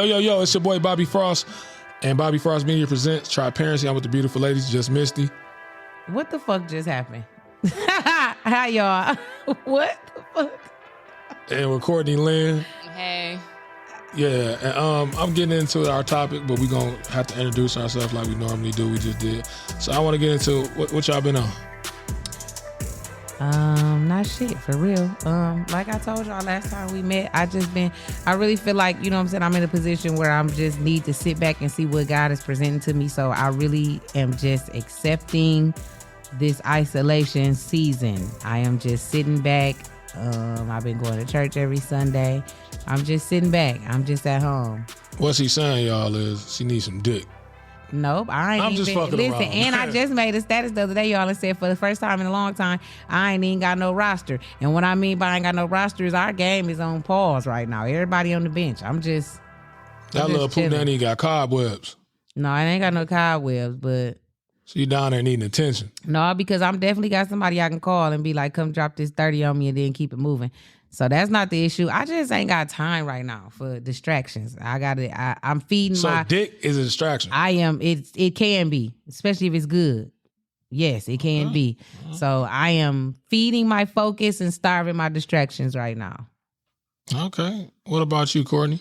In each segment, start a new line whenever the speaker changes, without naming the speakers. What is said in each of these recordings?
Yo, it's your boy Bobby Frost, and Bobby Frost Media presents Triparency. I'm with the beautiful ladies, just Mystie.
What the fuck just happened? Hi, y'all. What the fuck?
And with Courtney Lynn.
Hey.
Yeah, and I'm getting into our topic, but we're going to have to introduce ourselves like we normally do. We just did. So I want to get into what y'all been on.
Not shit, for real. Like I told y'all last time we met, I really feel like, you know what I'm saying, I'm in a position where I'm just need to sit back and see what God is presenting to me. So I really am just accepting this isolation season. I am just sitting back. I've been going to church every Sunday. I'm just sitting back. I'm just at home.
What she's saying, y'all, is she needs some dick.
Nope, I'm
just fucking
listen,
around.
And I just made a status the other day, y'all, and said for the first time in a long time, I ain't even got no roster. And what I mean by I ain't got no roster is our game is on pause right now. Everybody on the bench. That
little poop nanny got cobwebs.
No, I ain't got no cobwebs, but
so you down there needing attention.
No, because I'm definitely got somebody I can call and be like, come drop this 30 on me and then keep it moving. So that's not the issue. I just ain't got time right now for distractions. I'm feeding
so dick is a distraction.
I am. It can be, especially if it's good. Yes, it can be. So I am feeding my focus and starving my distractions right now.
Okay. What about you, Courtney?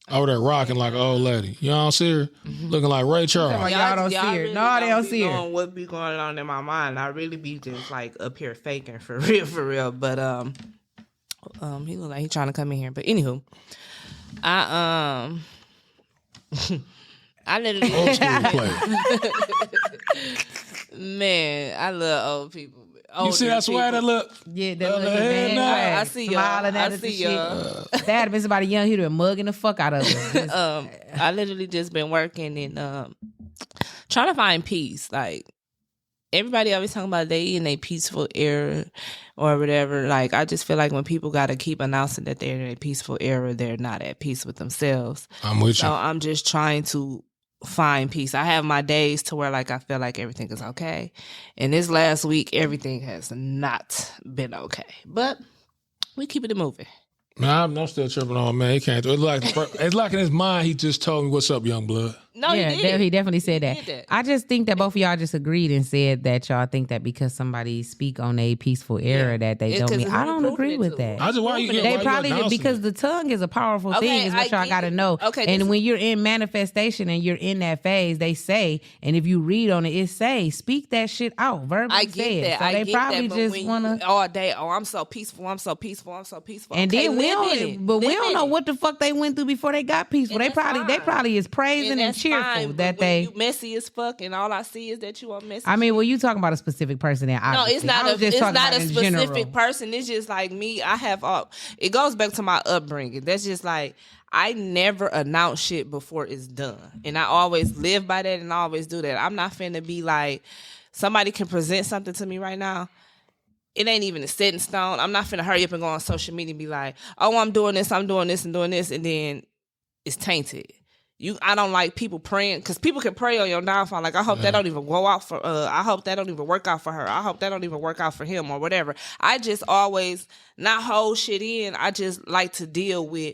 Over there rocking like an old lady. You don't see her looking like Ray Charles.
Y'all don't see her.
Really
No, they don't see her.
What be going on in my mind? I really be just like up here faking for real. But he look like he trying to come in here. But anywho, I literally
Old school play.
Man, I love old people.
You see that swag that look?
Yeah, that look man.
I see y'all. I see y'all.
If that had been somebody young, he'd have been mugging the fuck out of her.
I literally just been working and trying to find peace. Like everybody always talking about they in a peaceful era or whatever. Like I just feel like when people got to keep announcing that they're in a peaceful era, they're not at peace with themselves.
I'm with you.
So I'm just trying to find peace. I have my days to where like I feel like everything is okay. And this last week, everything has not been okay. But we keep it moving.
Man, I'm still tripping on, man. He can't do it. It's like in his mind, he just told me, what's up, young blood?
No,
yeah,
he did.
He definitely said that. I just think that both of y'all just agreed and said that y'all think that because somebody speak on a peaceful era that they don't mean. I don't agree with that. They probably because the tongue is a powerful thing is what y'all got to know.
Okay,
and when you're in manifestation and you're in that phase, they say, and if you read on it say, speak that shit out. Verbally
I get that.
So they probably just want to
all day. Oh, I'm so peaceful. I'm so peaceful. I'm so peaceful.
And
okay,
then we don't know what the fuck they went through before they got peaceful. They probably is praising and cheerful that they
you messy as fuck, and all I see is that you are messy.
I mean, well, you talking about a specific person there.
No, it's not a specific person. It's just like me. It goes back to my upbringing. That's just like I never announce shit before it's done, and I always live by that, and I always do that. I'm not finna be like somebody can present something to me right now. It ain't even a set in stone. I'm not finna hurry up and go on social media and be like, oh, I'm doing this, and doing this, and then it's tainted. I don't like people praying because people can pray on your downfall. Like I hope that don't even go out for. I hope that don't even work out for her. I hope that don't even work out for him or whatever. I just always not hold shit in. I just like to deal with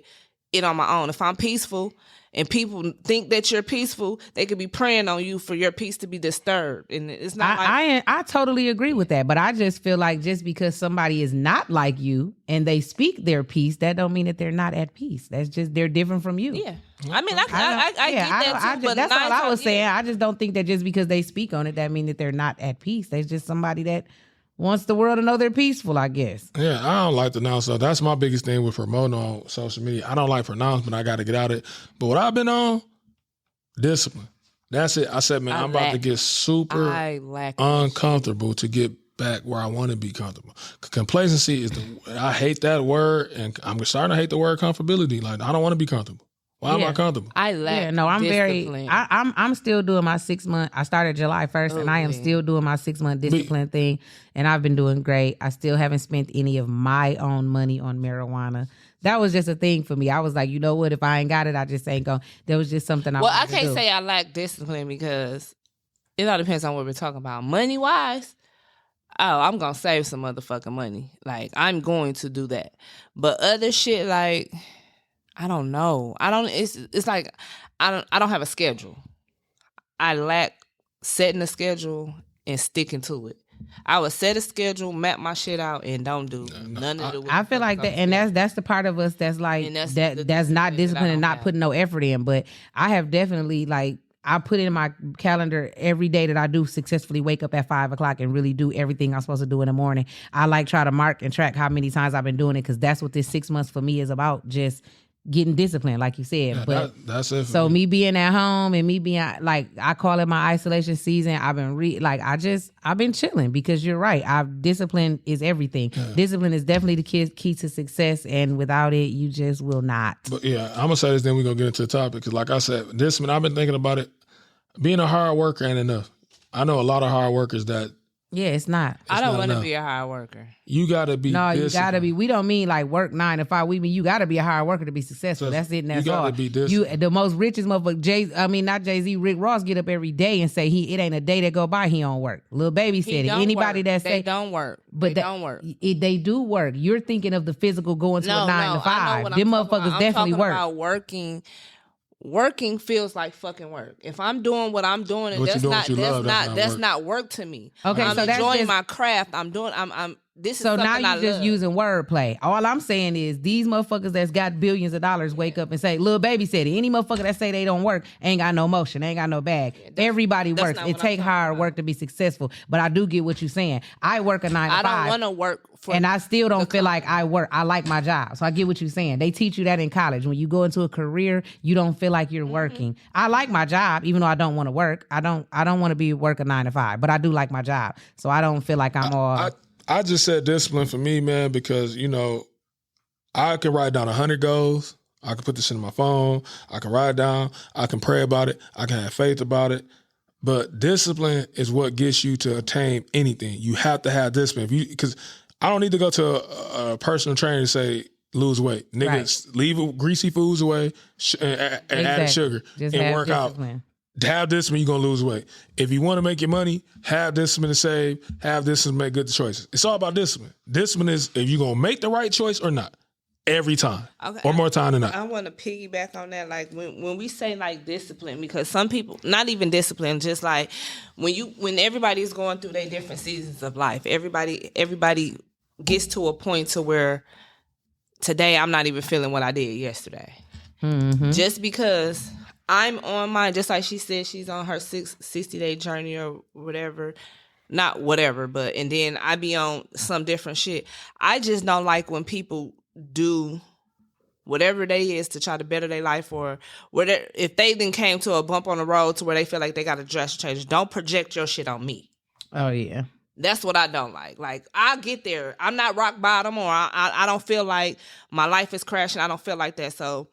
it on my own. If I'm peaceful and people think that you're peaceful, they could be praying on you for your peace to be disturbed. And it's not
I totally agree with that. But I just feel like just because somebody is not like you and they speak their peace, that don't mean that they're not at peace. That's just they're different from you.
Yeah. I mean, I get that too.
That's all I was saying. I just don't think that just because they speak on it, that mean that they're not at peace. They're just somebody that wants the world to know they're peaceful, I guess.
Yeah, I don't like to announce stuff. That's my biggest thing with promoting on social media. I don't like pronouncement. I got to get out of it. But what I've been on, discipline. That's it. I said, man, I'm about to get super uncomfortable to get back where I want to be comfortable. Complacency I hate that word, and I'm starting to hate the word comfortability. Like, I don't want to be comfortable. Why am I comfortable?
I'm
discipline.
I'm still doing my 6 month. I started July 1st, and I am still doing my 6 month discipline thing, and I've been doing great. I still haven't spent any of my own money on marijuana. That was just a thing for me. I was like, you know what? If I ain't got it, I just ain't going. That was just something I wanted to do.
Well, I can't say I lack discipline because it all depends on what we're talking about. Money wise, I'm gonna save some motherfucking money. Like I'm going to do that. But other shit like I don't know. It's like I don't have a schedule. I lack setting a schedule and sticking to it. I would set a schedule, map my shit out, and don't do none of the.
I feel like that, and that's the part of us that's like that's not disciplined and not putting no effort in. But I have definitely like I put in my calendar every day that I do successfully wake up at 5 o'clock and really do everything I'm supposed to do in the morning. I like try to mark and track how many times I've been doing it because that's what this 6 months for me is about. Just getting disciplined, like you said.
Yeah,
but
that's it.
So me being at home and me being like, I call it my isolation season. I've been I've been chilling because you're right. Discipline is everything. Yeah. Discipline is definitely the key to success, and without it, you just will not.
But yeah, I'm gonna say this, then we're gonna get into the topic because, like I said, discipline. I've been thinking about it. Being a hard worker ain't enough. I know a lot of hard workers that.
Yeah, it's not.
I don't want to be a hard worker.
You got to be.
No,
disciplined.
You got to be. We don't mean like work 9 to 5. We mean you got to be a hard worker to be successful. That's it. And that's all. You got to
be disciplined.
The most richest motherfucker, not Jay-Z, Rick Ross get up every day and say it ain't a day that go by he don't work. Lil Baby said it. Anybody that say
they don't work,
but
they don't work.
They do work. You're thinking of the physical going to a 9 to 5. Them motherfuckers definitely work.
About working feels like fucking work. If I'm doing what I'm doing, and that's not work to me.
Okay,
I'm
so
enjoying my craft. This is
so
now
you're just using wordplay. All I'm saying is these motherfuckers that's got billions of dollars wake up and say, "Lil Baby said it." Any motherfucker that say they don't work ain't got no motion, ain't got no bag. Everybody works. It take hard work to be successful. But I do get what you're saying. I work a 9 to 5.
I don't want to work for,
and I still don't feel like I work. I like my job, so I get what you're saying. They teach you that in college. When you go into a career, you don't feel like you're working. I like my job, even though I don't want to work. I don't want to be work a 9 to 5, but I do like my job, so I don't feel like I'm all.
I just said discipline for me, man, because, I can write down 100 goals. I can put this in my phone. I can write it down. I can pray about it. I can have faith about it. But discipline is what gets you to attain anything. You have to have discipline. Because I don't need to go to a personal trainer and say, lose weight. Niggas, leave greasy foods away and add sugar
just
and work discipline. Out. Have discipline, you're going to lose weight. If you want to make your money, have discipline to save, have discipline to make good choices. It's all about discipline. Discipline is if you're going to make the right choice or not. Every time. Okay. Or more time than not.
I want to piggyback on that. Like when we say like discipline, because some people, not even discipline, just like when everybody's going through their different seasons of life, everybody gets to a point to where today I'm not even feeling what I did yesterday. Mm-hmm. Just because I'm on mine, just like she said, she's on her 60-day journey or whatever. Not whatever, but, and then I be on some different shit. I just don't like when people do whatever they is to try to better their life, or whatever. If they then came to a bump on the road to where they feel like they got to dress change, don't project your shit on me.
Oh, yeah.
That's what I don't like. Like, I'll get there. I'm not rock bottom, or I don't feel like my life is crashing. I don't feel like that. So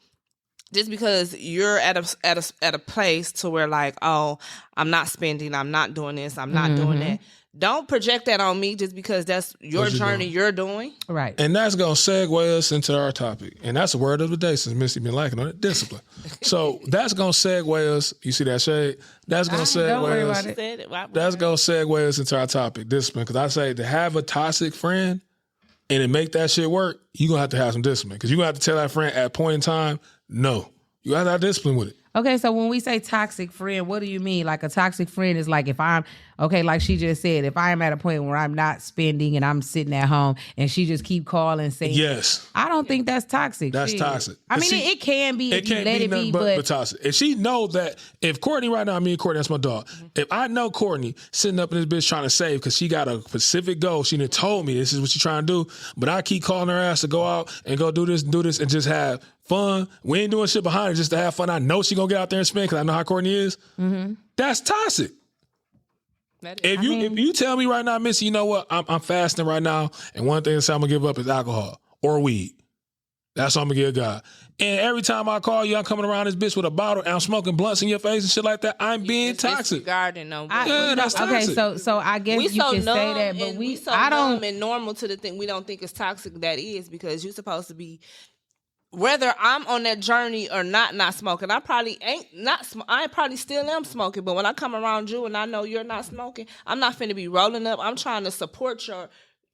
just because you're at a place to where like, oh, I'm not spending, I'm not doing this, I'm not doing that. Don't project that on me just because that's your journey you're doing.
Right.
And that's going to segue us into our topic. And that's the word of the day since Mystie been liking on it, discipline. So that's going to segue us. You see that shade? That's going to segue us. That's going to segue us into our topic, discipline. Because I say to have a toxic friend and to make that shit work, you're going to have some discipline. Because you're going to have to tell that friend at a point in time, no. You got to have discipline with it.
Okay, so when we say toxic friend, what do you mean? Like a toxic friend is like if I'm, okay, like she just said, if I am at a point where I'm not spending and I'm sitting at home and she just keep calling saying,
yes.
I don't think that's toxic.
That's toxic.
I mean, it can be if you let it be,
but toxic. If she know that, if Courtney right now, me and Courtney, that's my dog. If I know Courtney sitting up in this bitch trying to save because she got a specific goal, she done told me this is what she trying to do, but I keep calling her ass to go out and go do this and just have fun. We ain't doing shit behind her just to have fun. I know she gonna get out there and spend because I know how Courtney is. Mm-hmm. That's toxic. If you tell me right now, Missy, you know what? I'm fasting right now, and one thing I'm gonna give up is alcohol or weed. That's what I'm gonna give God. And every time I call you, I'm coming around this bitch with a bottle and I'm smoking blunts in your face and shit like that. I'm being toxic.
That's toxic. Okay, so I guess you can say that, but I don't.
Numb and normal to the thing we don't think is toxic that is, because you're supposed to be. Whether I'm on that journey or not smoking, I probably I probably still am smoking. But when I come around you and I know you're not smoking, I'm not finna be rolling up. I'm trying to support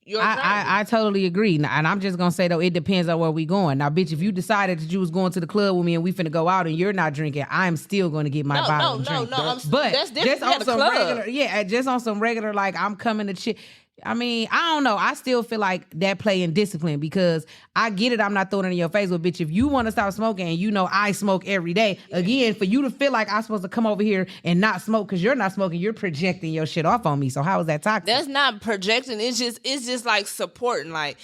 I totally agree. And I'm just gonna say though, it depends on where we going. Now, bitch, if you decided that you was going to the club with me and we finna go out and you're not drinking, I'm still gonna get my bottle and drink. But
that's different.
Just on some regular, just on some regular, like I'm coming to chill. I mean, I don't know. I still feel like that play in discipline because I get it. I'm not throwing it in your face, but bitch, if you want to stop smoking and you know I smoke every day, again, for you to feel like I'm supposed to come over here and not smoke because you're not smoking, you're projecting your shit off on me. So how is that toxic?
That's not projecting. It's just like supporting. Like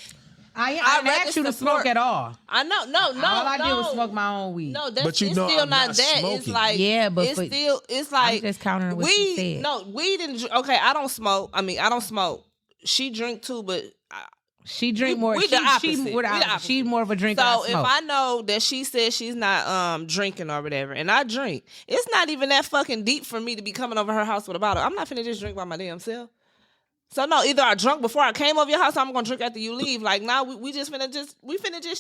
I didn't ask you to smoke at all.
I know, no.
All I did was smoke my own weed.
No, that's still not that.
Smoking.
It's like it's like
I'm just countering what you said.
No, we didn't. Okay, I don't smoke. I don't smoke. She drink too, but
she drink more.
We the opposite.
She's more of a drinker.
So if I know that she says she's not drinking or whatever, and I drink, it's not even that fucking deep for me to be coming over her house with a bottle. I'm not finna just drink by my damn self. So no, either I drunk before I came over your house, or I'm gonna drink after you leave. Like now, we finna just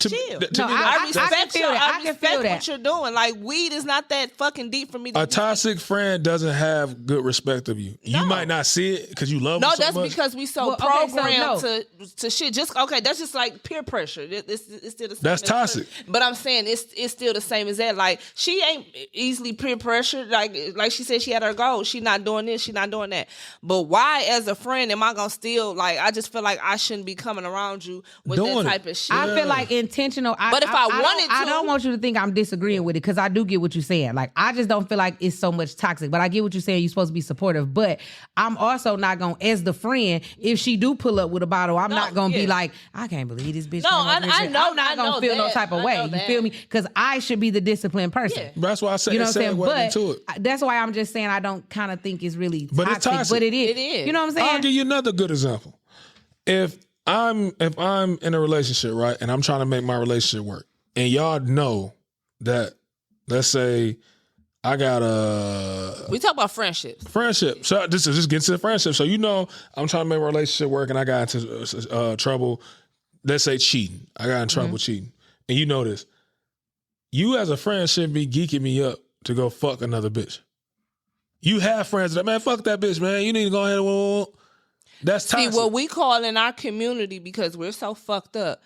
chill. I respect what you're doing. Like weed is not that fucking deep for me.
A toxic friend doesn't have good respect of you. No. You might not see it because you love. No,
that's
much.
because we programmed to shit. That's just like peer pressure. It's still the same.
That's toxic.
But I'm saying it's still the same as that. Like she ain't easily peer pressured. Like she said, she had her goal. She not doing this. She not doing that. But why, as a friend, am I gonna still like? I just feel like I shouldn't be coming around you with that type of shit.
I feel like intentional.
But if I wanted to,
I don't want you to think I'm disagreeing with it because I do get what you're saying. Like I just don't feel like it's so much toxic. But I get what you're saying. You're supposed to be supportive. But I'm also not gonna, as the friend, if she do pull up with a bottle, I'm not gonna be like, I can't believe this bitch.
No, I know.
I'm not gonna feel no type of way. You feel me? Because I should be the disciplined person.
Yeah. That's why I say, you know what I'm saying. But
that's why I'm just saying I don't kind of think it's really toxic.
But it's toxic.
But it is. You know what I'm saying?
I'll give you another good example. If I'm in a relationship, right, and I'm trying to make my relationship work, and y'all know that, let's say I got
we talk about friendships.
Friendship. So this is just getting to the friendship. So you know I'm trying to make my relationship work, and I got into trouble. Let's say cheating. I got in trouble cheating, and you know this. You as a friend shouldn't be geeking me up to go fuck another bitch. You have friends that, man, fuck that bitch, man. You need to go ahead and. That's toxic.
See, what we call in our community, because we're so fucked up,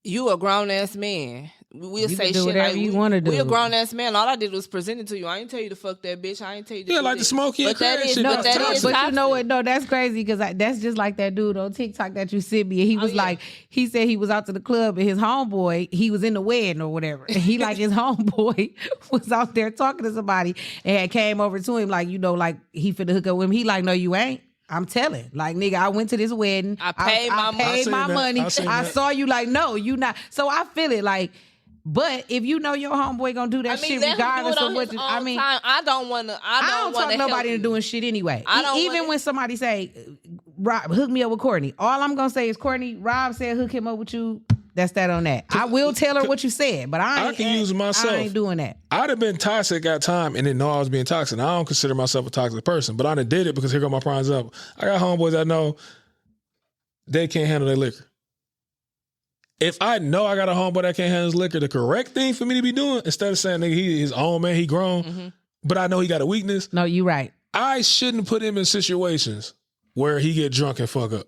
you a grown-ass man. We'll say
do
shit
whatever
like,
you want to do.
We a grown-ass man. All I did was present it to you. I ain't tell you to fuck that bitch. I ain't tell you to do
like the smoky and crazy shit.
But you know what? No, that's crazy because that's just like that dude on TikTok that you sent me. And he was like, he said he was out to the club and his homeboy, he was in the wedding or whatever. And he like his homeboy was out there talking to somebody and had came over to him like, you know, like he finna hook up with him. He like, no, you ain't. I'm telling. Like, nigga, I went to this wedding. I paid my money. I saw you like, no, you not. So I feel it like, but if you know your homeboy gonna do that shit regardless of what
I don't talk
nobody into doing shit anyway. Even when somebody say, Rob, hook me up with Courtney. All I'm gonna say is, Courtney, Rob said hook him up with you. That's that on that. I will tell her what you said, but I can use myself. I ain't doing that.
I'd have been toxic at time and didn't know I was being toxic. I don't consider myself a toxic person, but I done did it because here go my prime example. I got homeboys I know they can't handle their liquor. If I know I got a homeboy that can't handle his liquor, the correct thing for me to be doing, instead of saying, nigga, he his own man, he grown, but I know he got a weakness.
No, you right.
I shouldn't put him in situations where he get drunk and fuck up.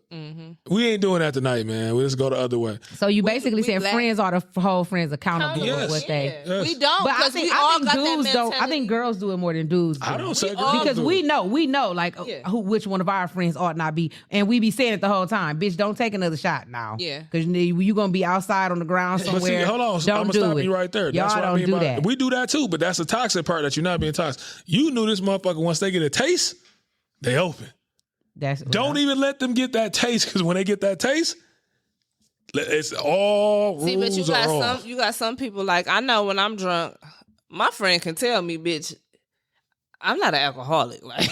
We ain't doing that tonight, man. We just go the other way.
So you basically said friends are the whole friends accountable for what they.
We don't.
But I think dudes don't. I think girls do it more than dudes do.
I don't say girls
because we know like which one of our friends ought not be, and we be saying it the whole time. Bitch, don't take another shot now.
Yeah,
because you gonna be outside on the ground somewhere.
But see, hold on,
don't
I'm gonna stop you right there.
Y'all
that's what
don't
I mean
do
by
that.
We do that too, but that's the toxic part that you're not being toxic. You knew this motherfucker once they get a taste, they open. Don't even let them get that taste, because when they get that taste, it's all rules.
See, but you got some people like, I know when I'm drunk, my friend can tell me, bitch, I'm not an alcoholic. Like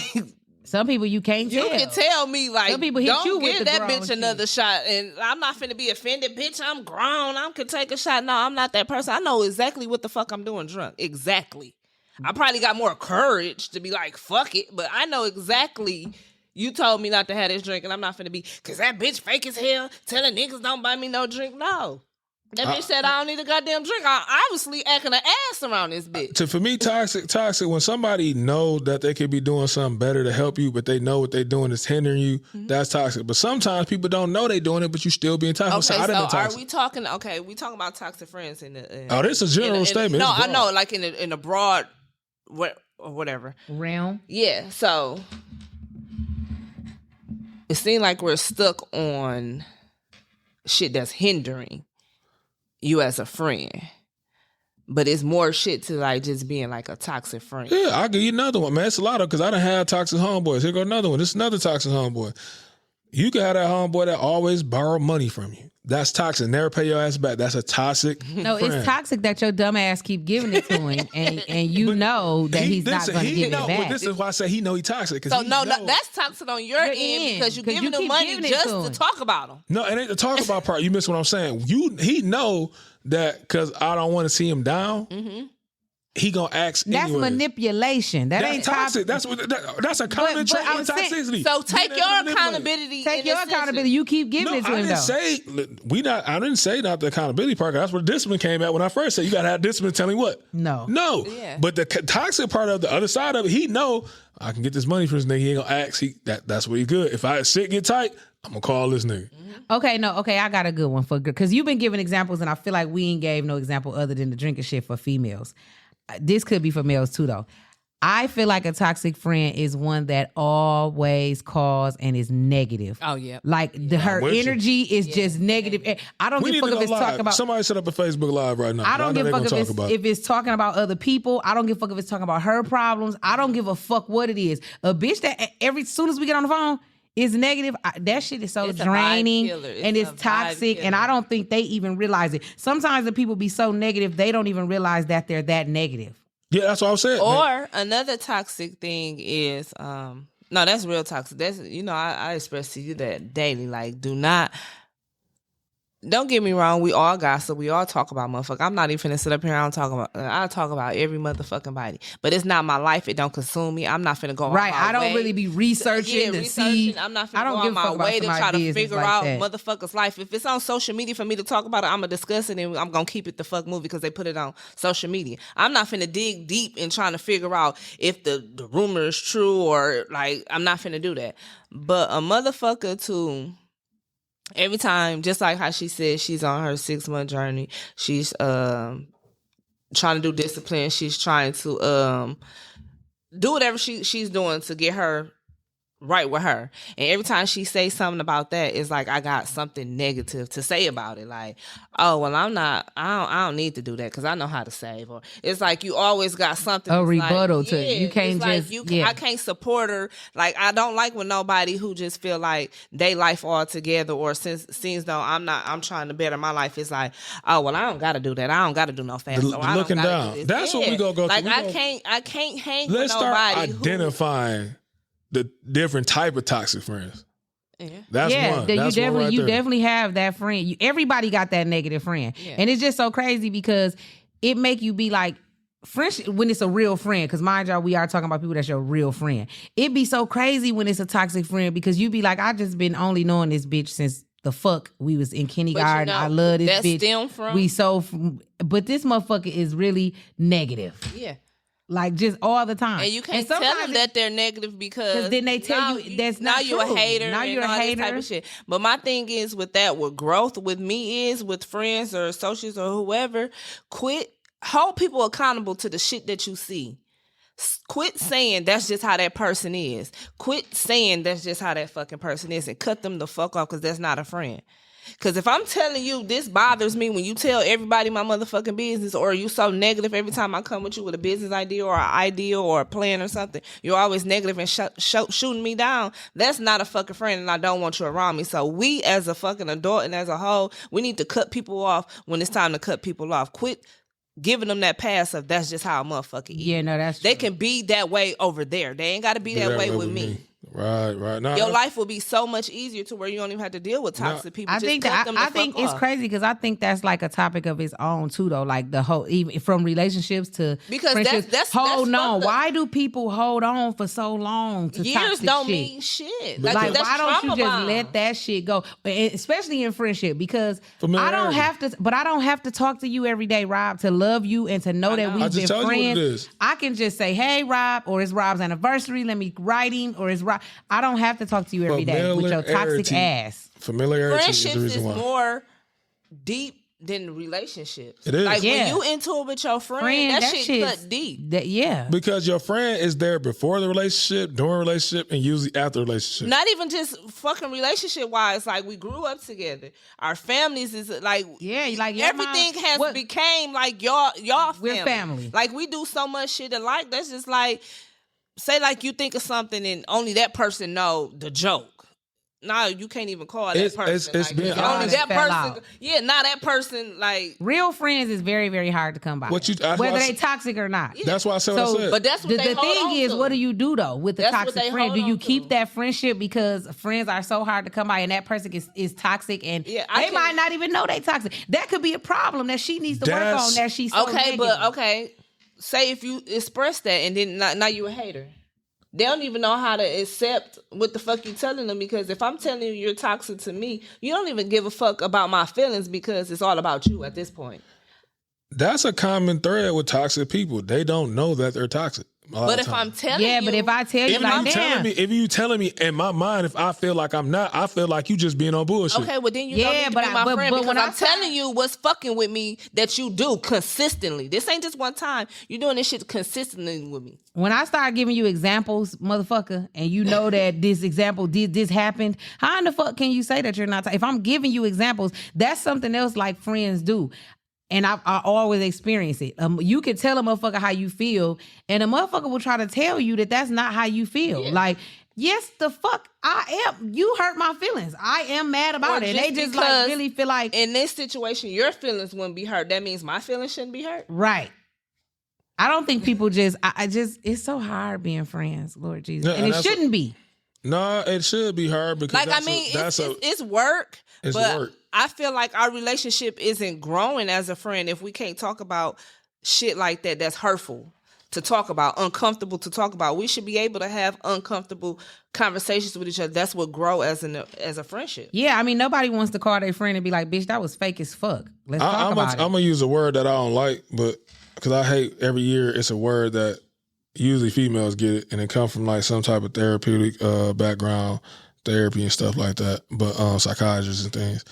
some people you can't tell.
You can tell me like,
some people hit
don't
you
give
with
that bitch another shot, and I'm not finna be offended. Bitch, I'm grown. I can take a shot. No, I'm not that person. I know exactly what the fuck I'm doing drunk. Exactly. I probably got more courage to be like, fuck it, but I know exactly. You told me not to have this drink, and I'm not finna be, because that bitch fake as hell, telling niggas don't buy me no drink. No. That bitch said I don't need a goddamn drink. I'm obviously acting an ass around this bitch.
For me, toxic. When somebody know that they could be doing something better to help you, but they know what they're doing is hindering you, that's toxic. But sometimes people don't know they're doing it, but you still being toxic.
Okay,
so
are we talking? Okay, we talking about toxic friends in the.
This is a general statement.
No, I know, like in a broad, or whatever
realm.
Yeah, so it seems like we're stuck on shit that's hindering you as a friend, but it's more shit to like just being like a toxic friend.
Yeah, I'll give you another one, man. It's a lot of, because I done had toxic homeboys. Here go another one. This is another toxic homeboy. You can have that homeboy that always borrow money from you. That's toxic. Never pay your ass back. That's a toxic friend.
It's toxic that your dumb ass keep giving it to him, and you know that he's not going to give it back.
But this is why I say he know he toxic.
So that's toxic on your end because you're giving him money just to talk about him.
No, it ain't the talk about part. You miss what I'm saying. He know that because I don't want to see him down. Mm-hmm. He gonna ask.
That's anyways. Manipulation. That's ain't toxic.
That's a common trait of toxicity.
So take your accountability.
Take your accountability. You keep giving it to him.
I didn't say not the accountability part. That's where discipline came at when I first said you gotta have discipline. Telling what?
No.
Yeah.
But the toxic part of the other side of it, he know I can get this money from this nigga. He ain't gonna ask. That's what he good. If I shit get tight, I'm gonna call this nigga.
Okay, I got a good one for because you've been giving examples, and I feel like we ain't gave no example other than the drinking shit for females. This could be for males too, though. I feel like a toxic friend is one that always calls and is negative.
Oh, yeah.
Like her energy is just negative. I don't give a fuck if it's talking about...
Somebody set up a Facebook Live right now.
I don't give a fuck if it's talking about other people. I don't give a fuck if it's talking about her problems. I don't give a fuck what it is. A bitch that soon as we get on the phone is negative. That shit is so draining and it's toxic, and I don't think they even realize it. Sometimes the people be so negative, they don't even realize that they're that negative.
Yeah, that's what I'm saying.
Or another toxic thing is, no, that's real toxic. That's, I express to you that daily. Like, don't get me wrong. We all gossip. We all talk about motherfucker. I'm not even finna sit up here. I talk about every motherfucking body. But it's not my life. It don't consume me. I'm not finna go
right.
I don't
really be researching to see.
I'm not finna go on my way to try to figure out motherfuckers' life. If it's on social media for me to talk about it, I'm gonna discuss it and I'm gonna keep it the fuck movie because they put it on social media. I'm not finna dig deep in trying to figure out if the rumor is true or like I'm not finna do that. But a motherfucker to... Every time, just like how she said she's on her 6-month journey, she's trying to do discipline. She's trying to do whatever she's doing to get her right with her. And every time she says something about that, it's like I got something negative to say about it. Like, oh, well, I don't need to do that because I know how to save. Or it's like you always got something.
A rebuttal to it. You can't just,
I can't support her. Like, I don't like when nobody who just feel like they life all together or seems though I'm trying to better my life. It's like, oh, well, I don't got to do that. I don't got to do no fast.
Looking down. Do That's what we gonna go
like, I can't hang with nobody.
Let's start identifying the different type of toxic friends.
Yeah.
That's one. That's
you definitely have that friend. Everybody got that negative friend. Yeah. And it's just so crazy because it make you be like, friendship when it's a real friend, because mind y'all, we are talking about people that's your real friend. It be so crazy when it's a toxic friend because you be like, I just been only knowing this bitch since the fuck we was in kindergarten. I love this bitch.
Stem from.
But this motherfucker is really negative.
Yeah.
Like just all the time.
And you can't tell them that they're negative because
then they tell you that's
now
not
you're
true.
a hater.
Now you're a hater.
Type of shit. But my thing is with that, with growth with me is with friends or associates or whoever, hold people accountable to the shit that you see. Quit saying that's just how that person is. Quit saying that's just how that fucking person is and cut them the fuck off because that's not a friend. Because if I'm telling you this bothers me when you tell everybody my motherfucking business or you so negative every time I come with you with a business idea or an idea or a plan or something, you're always negative and shooting me down, that's not a fucking friend and I don't want you around me. So we as a fucking adult and as a whole, we need to cut people off when it's time to cut people off. Quit giving them that pass of that's just how a motherfucker is.
Yeah, no, that's true.
They can be that way over there. They ain't got to be that way with me.
Right. Now,
your life will be so much easier to where you don't even have to deal with toxic people.
I think it's crazy because I think that's like a topic of its own too, though. Like the whole, even from relationships to friendships.
That's
hold on. Why do people hold on for so long to
years
toxic
don't
shit?
Mean shit.
Like why don't you just let that shit go? Especially in friendship, because I don't have to talk to you every day, Rob, to love you and to know that we've been friends. I can just say, hey, Rob, or it's Rob's anniversary. Let me write him, or it's Rob. I don't have to talk to you every day with your toxic ass.
Familiarity
Friendships
is the reason why.
More deep than relationships.
It is.
Like when you into it with your friend that shit cut deep.
Because your friend is there before the relationship, during relationship, and usually after the relationship.
Not even just fucking relationship wise. Like we grew up together. Our families is like everything became like y'all family.
We're family.
Like we do so much shit alike. That's just like say like you think of something and only that person know the joke. No, you can't even call that person.
It's
like,
been
only that person. Out. Yeah, now that person like
real friends is very, very hard to come by. Whether they toxic or not.
Yeah. That's why I said what I said.
But that's what
the thing is, what do you do though with the toxic friend? Do you keep that friendship because friends are so hard to come by and that person is toxic and they might not even know they toxic? That could be a problem that she needs to work on. That she's so negative.
Say if you express that and then now you a hater. They don't even know how to accept what the fuck you telling them, because if I'm telling you you're toxic to me, you don't even give a fuck about my feelings because it's all about you at this point.
That's a common thread with toxic people. They don't know that they're toxic.
But if I'm telling you...
but if I tell you like that...
If you telling me, in my mind, if I feel like I'm not, I feel like you just being on bullshit.
Okay, well then you don't need to be my friend because I'm telling you what's fucking with me that you do consistently. This ain't just one time. You're doing this shit consistently with me.
When I start giving you examples, motherfucker, and you know that this example this happened, how in the fuck can you say that you're not... If I'm giving you examples, that's something else like friends do. And I always experience it. You can tell a motherfucker how you feel, and a motherfucker will try to tell you that that's not how you feel. Yeah. Like, yes, the fuck I am. You hurt my feelings. I am mad about it. They just like really feel like
in this situation, your feelings wouldn't be hurt. That means my feelings shouldn't be hurt.
Right. I don't think people just. I just. It's so hard being friends, Lord Jesus, and it shouldn't be.
No, it should be hard because
it's work. It's work. I feel like our relationship isn't growing as a friend if we can't talk about shit like that that's hurtful to talk about, uncomfortable to talk about. We should be able to have uncomfortable conversations with each other. That's what grow as a friendship.
Yeah, I mean, nobody wants to call their friend and be like, bitch, that was fake as fuck. Let's talk about it.
I'm going to use a word that I don't like, but because I hate every year it's a word that usually females get it, and it comes from like some type of therapeutic background, therapy and stuff like that, but psychiatrists and things.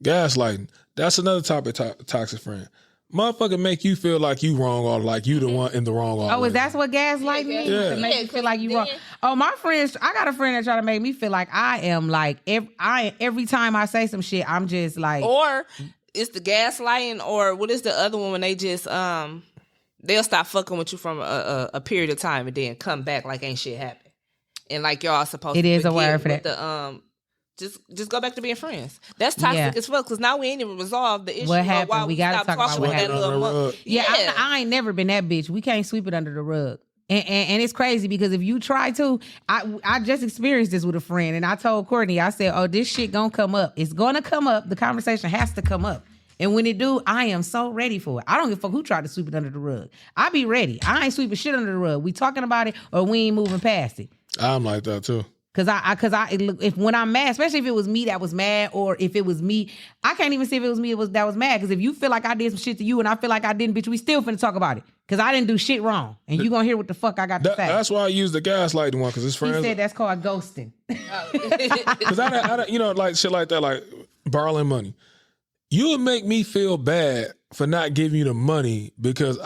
Gaslighting. That's another topic, toxic friend. Motherfucker make you feel like you wrong or like you the one in the wrong.
Oh, is that what gaslighting means?
Yeah.
To make you feel like you wrong. Oh, my friends, I got a friend that try to make me feel like I am like, every time I say some shit, I'm just like.
Or it's the gaslighting, or what is the other one when they just, they'll stop fucking with you from a period of time and then come back like ain't shit happened. And like y'all supposed to.
It is a word for that.
Just go back to being friends. That's toxic as fuck because now we ain't even resolved the issue.
What happened? We gotta talk about what happened.
Yeah,
I ain't never been that bitch. We can't sweep it under the rug. And it's crazy because if you try to, I just experienced this with a friend, and I told Courtney, I said, "Oh, this shit gonna come up. It's gonna come up. The conversation has to come up." And when it do, I am so ready for it. I don't give a fuck who tried to sweep it under the rug. I be ready. I ain't sweeping shit under the rug. We talking about it or we ain't moving past it.
I'm like that too.
Cause if when I'm mad, especially if it was me that was mad, or if it was me, I can't even see if it was me that was mad. Cause if you feel like I did some shit to you and I feel like I didn't, bitch, we still finna talk about it. Cause I didn't do shit wrong, and you gonna hear what the fuck I got to say.
That's why I use the gaslighting one, cause his friends.
He said that's called ghosting.
Cause I you know, like shit like that, like borrowing money. You would make me feel bad for not giving you the money because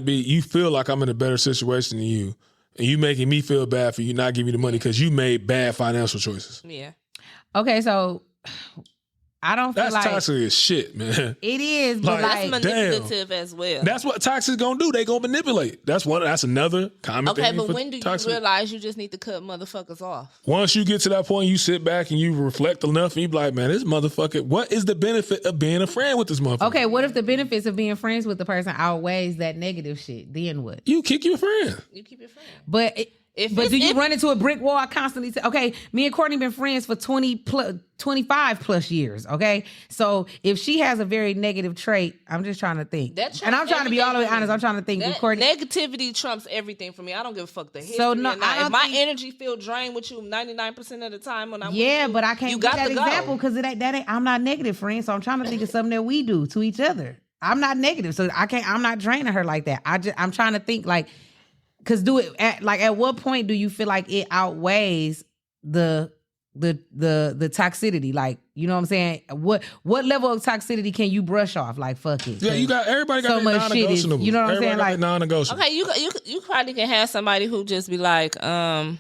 you feel like I'm in a better situation than you. And you making me feel bad for you not giving me the money because you made bad financial choices.
Yeah.
Okay, so I don't feel
that's
like...
That's toxic as shit, man.
It is, but
that's manipulative as well.
That's what toxics gonna do. They gonna manipulate. That's another common thing.
Okay, but when do you realize you just need to cut motherfuckers off?
Once you get to that point, you sit back and you reflect enough and you be like, man, this motherfucker, what is the benefit of being a friend with this motherfucker?
Okay, what if the benefits of being friends with the person outweighs that negative shit? Then what?
You kick your friend.
You keep your friend.
But But do you run into a brick wall? I constantly say, okay, me and Courtney been friends for 25 plus years, okay? So if she has a very negative trait, I'm just trying to think. And I'm trying to be all the way honest. I'm trying to think.
Negativity trumps everything for me. I don't give a fuck the history. So no, if my energy feel drained with you 99% of the time when I'm with you,
but I can't get that example because I'm not negative, friend. So I'm trying to think of something that we do to each other. I'm not negative, so I'm not draining her like that. I'm trying to think like, because at what point do you feel like it outweighs the toxicity? Like, you know what I'm saying? What level of toxicity can you brush off? Like, fuck it.
Yeah, everybody got so much shit is,
you know what I'm saying? Like
non-negotiable.
Okay, you probably can have somebody who just be like, I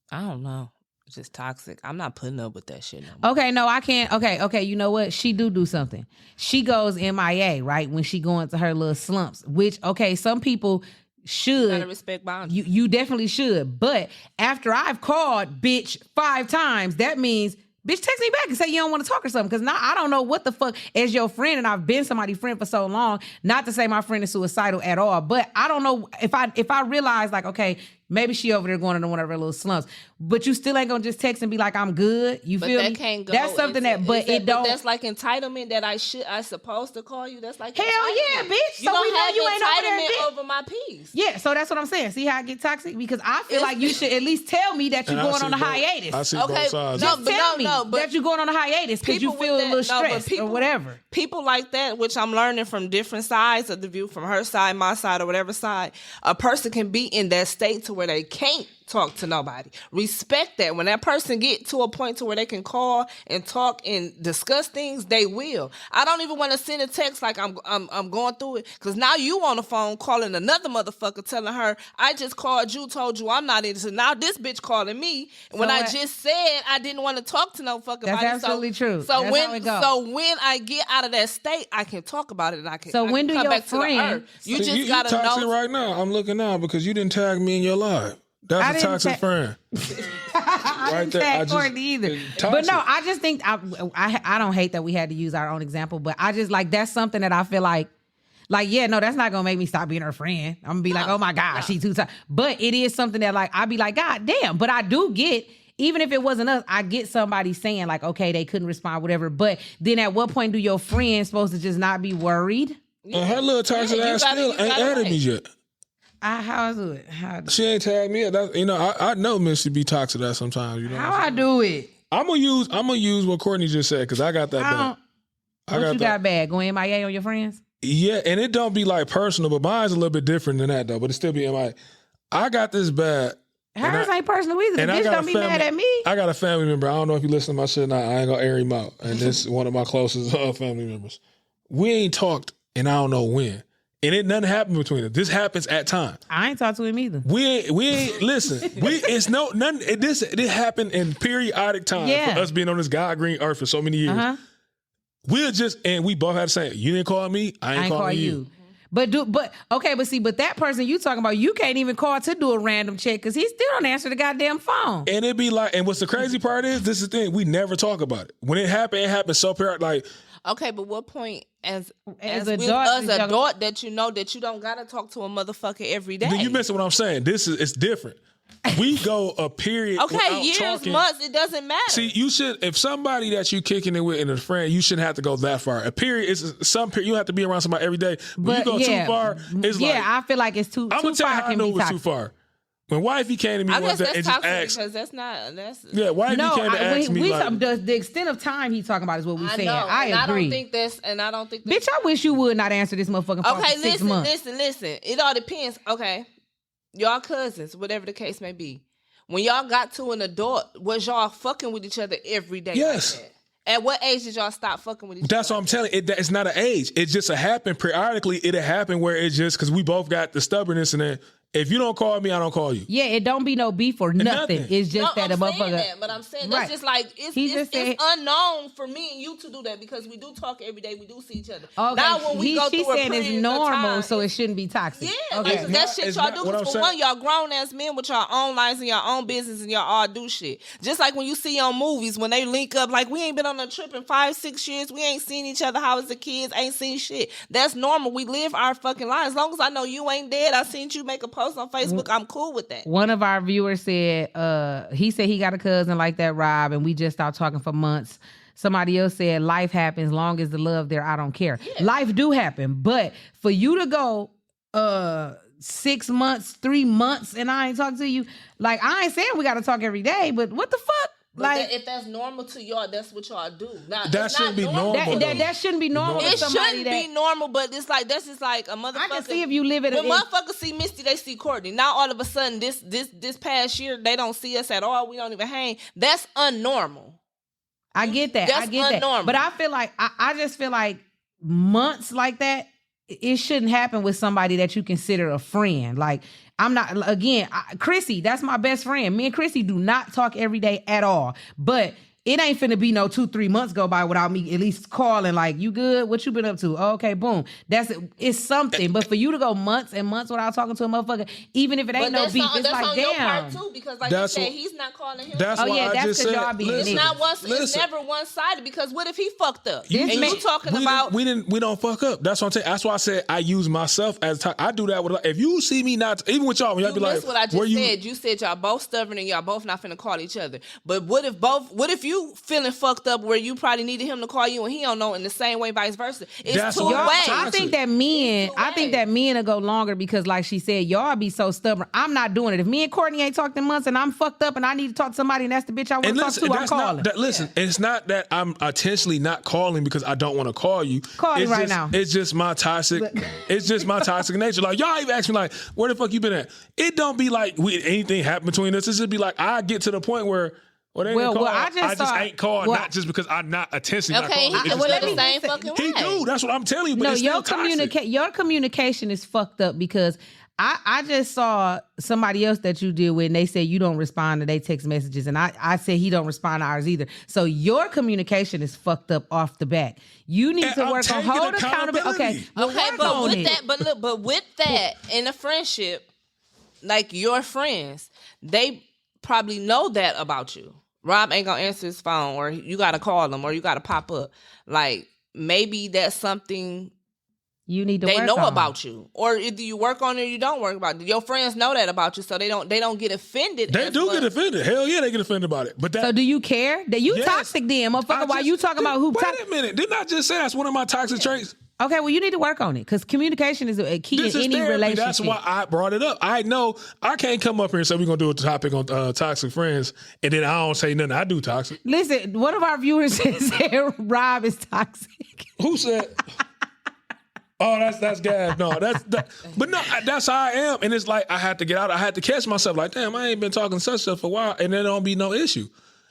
don't know. It's just toxic. I'm not putting up with that shit no more.
Okay, no, I can't. Okay, you know what? She do something. She goes MIA, right? When she go into her little slumps, which, okay, some people should. You
gotta respect boundaries.
You definitely should. But after I've called bitch 5 times, that means bitch text me back and say you don't want to talk or something. Because now I don't know what the fuck as your friend, and I've been somebody's friend for so long. Not to say my friend is suicidal at all, but I don't know if I realize like, okay, maybe she over there going into one of her little slumps, but you still ain't gonna just text and be like, I'm good. You feel me?
Can't go.
That's something but
that's like entitlement that I supposed to call you. That's like
hell yeah, bitch.
You don't have entitlement over my peace.
Yeah, so that's what I'm saying. See how I get toxic? Because I feel like you should at least tell me that you're going on a hiatus.
I see both sides.
Just tell me that you're going on a hiatus because you feel a little stressed or whatever.
People like that, which I'm learning from different sides of the view, from her side, my side, or whatever side, a person can be in that state to where they can't talk to nobody. Respect that. When that person get to a point to where they can call and talk and discuss things, they will. I don't even want to send a text like I'm going through it, because now you on the phone calling another motherfucker telling her, I just called you, told you I'm not into. Now this bitch calling me when I just said I didn't want to talk to no fucking body.
That's absolutely true.
So when I get out of that state, I can talk about it and I can.
So when do
come
your
back
friend?
You just gotta
toxic
know.
Right now, I'm looking now because you didn't tag me in your live. That's a toxic friend.
I didn't tag Courtney either. But no, I just think I don't hate that we had to use our own example, but I just like that's something that I feel like yeah, no, that's not gonna make me stop being her friend. I'm gonna be like, oh my gosh, she's too toxic. But it is something that like I'd be like, God damn. But I do get, even if it wasn't us, I get somebody saying like, okay, they couldn't respond, whatever. But then at what point do your friend supposed to just not be worried?
And her little toxic ass still ain't added me yet.
How is it?
She ain't tagged me. I know Mystie be toxic that sometimes. You know
how I do it?
I'm gonna use what Courtney just said because I got that bad.
What you got bad? Going MIA on your friends?
Yeah, and it don't be like personal, but mine's a little bit different than that though. But it still be MIA. I got this bad.
Hers ain't personal either. The bitch don't be mad at me.
I got a family member. I don't know if you listen to my shit or not. I ain't gonna air him out. And this is one of my closest family members. We ain't talked, and I don't know when. And nothing happened between us. This happens at times.
I ain't talked to him either.
We ain't listen. This happened in periodic time for us being on this God green earth for so many years. And we both had to say, you didn't call me, I ain't calling you.
But that person you talking about, you can't even call to do a random check because he still don't answer the goddamn phone.
And it be like, and what's the crazy part is, this is the thing, we never talk about it. When it happened so periodic, like.
Okay, but what point as adult that you know that you don't gotta talk to a motherfucker every day?
Then you missing what I'm saying. It's different. We go a period.
Okay, years, talking. Months, it doesn't matter.
See, you should, if somebody that you kicking it with and a friend, you shouldn't have to go that far. A period is some period. You have to be around somebody every day. When you go too far, it's like.
Yeah, I feel like it's too.
I'm gonna tell you how I know it was too far. When wifey came to me one day and just asked,
because that's
wifey came to ask me like,
the extent of time he's talking about is what we saying. I agree.
I don't think
bitch, I wish you would not answer this motherfucking phone for 6 months.
Listen. It all depends. Okay, y'all cousins, whatever the case may be. When y'all got to an adult, was y'all fucking with each other every day?
Yes.
Like that? At what age did y'all stop fucking with each other?
That's what I'm telling you. It's not an age. It just happened periodically. It'll happen where it's just because we both got the stubbornness and then. If you don't call me, I don't call you.
Yeah, it don't be no beef or nothing. It's just that a motherfucker.
But I'm saying that's just like it's unknown for me and you to do that because we do talk every day. We do see each other. Okay. Now when we go through a period
it's normal, so it shouldn't be toxic.
Yeah, okay. That shit y'all do. Because for one, y'all grown ass men with your own lives and your own business, and y'all all do shit. Just like when you see on movies when they link up, like we ain't been on a trip in 5-6 years. We ain't seen each other. How as the kids ain't seen shit. That's normal. We live our fucking lives. As long as I know you ain't dead, I seen you make a post post on Facebook, I'm cool with that.
One of our viewers said, he said he got a cousin like that, Rob, and we just stopped talking for months. Somebody else said, life happens, long as the love there, I don't care. Yeah. Life do happen, but for you to go 6 months, 3 months, and I ain't talking to you, like, I ain't saying we got to talk every day, but what the fuck?
But like, if that's normal to y'all, that's what y'all do. Now,
that shouldn't be normal.
That shouldn't be normal.
It shouldn't be normal, but it's like that's just like a motherfucker. I
can see if you live it.
When motherfuckers see Mystie, they see Courtney. Now all of a sudden, this past year, they don't see us at all. We don't even hang. That's unnormal.
I get that.
That's unnormal.
That. But I feel like I just feel like months like that, it shouldn't happen with somebody that you consider a friend. Like, I'm not, again, Chrissy, that's my best friend. Me and Chrissy do not talk every day at all. But it ain't finna be no 2-3 months go by without me at least calling, like, you good? What you been up to? Oh, okay, boom. It's something. But for you to go months and months without talking to a motherfucker, even if it ain't no beef, it's like, damn. That's on your part too,
because like you said, he's not calling him.
That's why I just said,
it's never one-sided, because what if he fucked up? And you talking about...
We don't fuck up. That's what I'm saying. That's why I said I use myself as I do that with, if you see me not, even with y'all, when y'all be like...
That's what I just said. You said y'all both stubborn and y'all both not finna call each other. But what if you feeling fucked up where you probably needed him to call you and he don't know, in the same way, vice versa? It's two ways.
I think that men will go longer because, like she said, y'all be so stubborn. I'm not doing it. If me and Courtney ain't talked in months and I'm fucked up and I need to talk to somebody and that's the bitch I want to talk to, I'm calling.
It's not that I'm intentionally not calling because I don't want to call you.
Call me right now.
It's just my toxic. It's just my toxic nature. Like, y'all even ask me like, where the fuck you been at? It don't be like anything happened between us. It just be like I get to the point where. I just ain't called, not just because I'm not intentionally not calling.
The same fucking way.
He do. That's what I'm telling you. But no,
your communication is fucked up because I just saw somebody else that you deal with and they said you don't respond to their text messages, and I said he don't respond to ours either. So your communication is fucked up off the bat. You need to work on hold accountability.
But with that in a friendship, like your friends, they probably know that about you. Rob ain't gonna answer his phone, or you gotta call him, or you gotta pop up. Like, maybe that's something
you need to
they
work
know
on.
About you, or either you work on it or you don't work about it. Your friends know that about you, so they don't get offended.
They do get offended. Hell yeah, they get offended about it. But
so do you care? That you toxic then, motherfucker? Why you talking about who?
Wait a minute, didn't I just say that's one of my toxic traits?
Okay, well, you need to work on it because communication is a key in any relationship.
That's why I brought it up. I know I can't come up here and say we're going to do a topic on toxic friends, and then I don't say nothing. I do toxic.
Listen, one of our viewers said Rob is toxic.
Who said? Oh, that's gas. No, but no, that's how I am. And it's like I had to get out. I had to catch myself. Like, damn, I ain't been talking such stuff for a while, and there don't be no issue.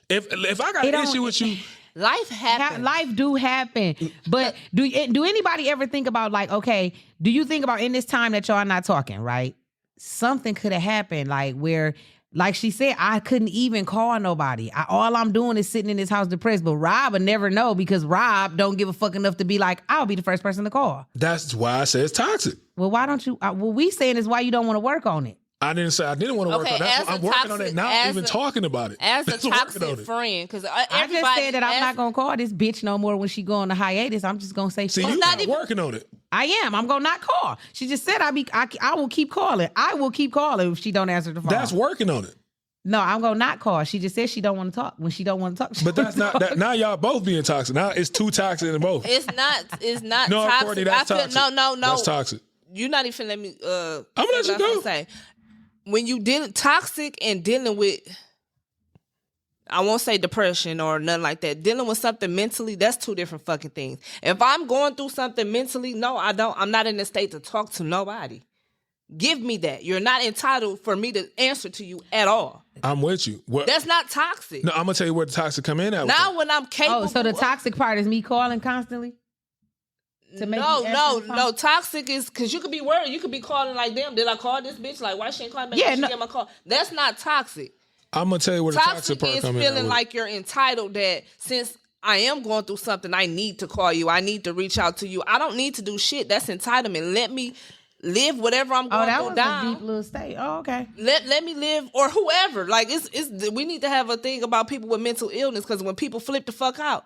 If I got an issue with you.
Life happens.
Life do happen. But do anybody ever think about, like, okay, do you think about in this time that y'all not talking, right? Something could have happened, like where, like she said, I couldn't even call nobody. All I'm doing is sitting in this house depressed. But Rob would never know because Rob don't give a fuck enough to be like, I'll be the first person to call.
That's why I say it's toxic.
Well, why don't you? What we saying is why you don't want to work on it.
I didn't say I didn't want to work on it. That's why I'm working on it now, even talking about it.
As a toxic friend, because I
just said that I'm not going to call this bitch no more when she go on the hiatus. I'm just going to say,
see, you're not working on it.
I am. I'm going to not call. She just said I will keep calling. I will keep calling if she don't answer the phone.
That's working on it.
No, I'm going to not call. She just said she don't want to talk. When she don't want to talk,
but that's not that. Now y'all both being toxic. Now it's too toxic in both.
It's not
no,
toxic.
Courtney, that's toxic.
No.
That's toxic.
You're not even let me
I'm gonna let you go.
Say. When you toxic and dealing with, I won't say depression or nothing like that. Dealing with something mentally, that's two different fucking things. If I'm going through something mentally, no, I don't. I'm not in the state to talk to nobody. Give me that. You're not entitled for me to answer to you at all.
I'm with you.
That's not toxic.
No, I'm gonna tell you where the toxic come in at.
Now when I'm capable.
Oh, so the toxic part is me calling constantly?
No. Toxic is because you could be worried. You could be calling like, damn, did I call this bitch? Like, why she ain't calling me? Yeah, she get my call. That's not toxic.
I'm gonna tell you where the toxic part comes in.
Toxic is feeling like you're entitled that since I am going through something, I need to call you. I need to reach out to you. I don't need to do shit. That's entitlement. Let me live whatever I'm going through down.
That was a deep little state. Oh, okay.
Let me live, or whoever. Like it's we need to have a thing about people with mental illness because when people flip the fuck out.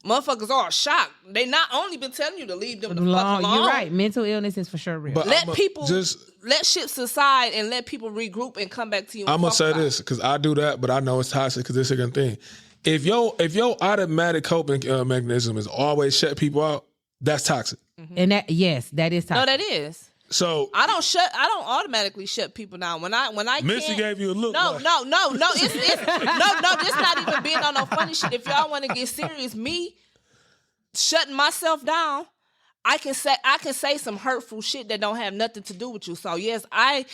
motherfuckers are shocked. They not only been telling you to leave them the fuck alone.
You're right. Mental illness is for sure real.
But
let shit subside and let people regroup and come back to you.
I'm gonna say this because I do that, but I know it's toxic because this is a good thing. If your automatic coping mechanism is always shut people out, that's toxic.
Mm-hmm. And that that is toxic.
No, that is.
So
I don't automatically shut people down when I
Missy gave you a look.
No, it's no, this not even being on no funny shit. If y'all want to get serious, me shutting myself down, I can say some hurtful shit that don't have nothing to do with you. So yes, I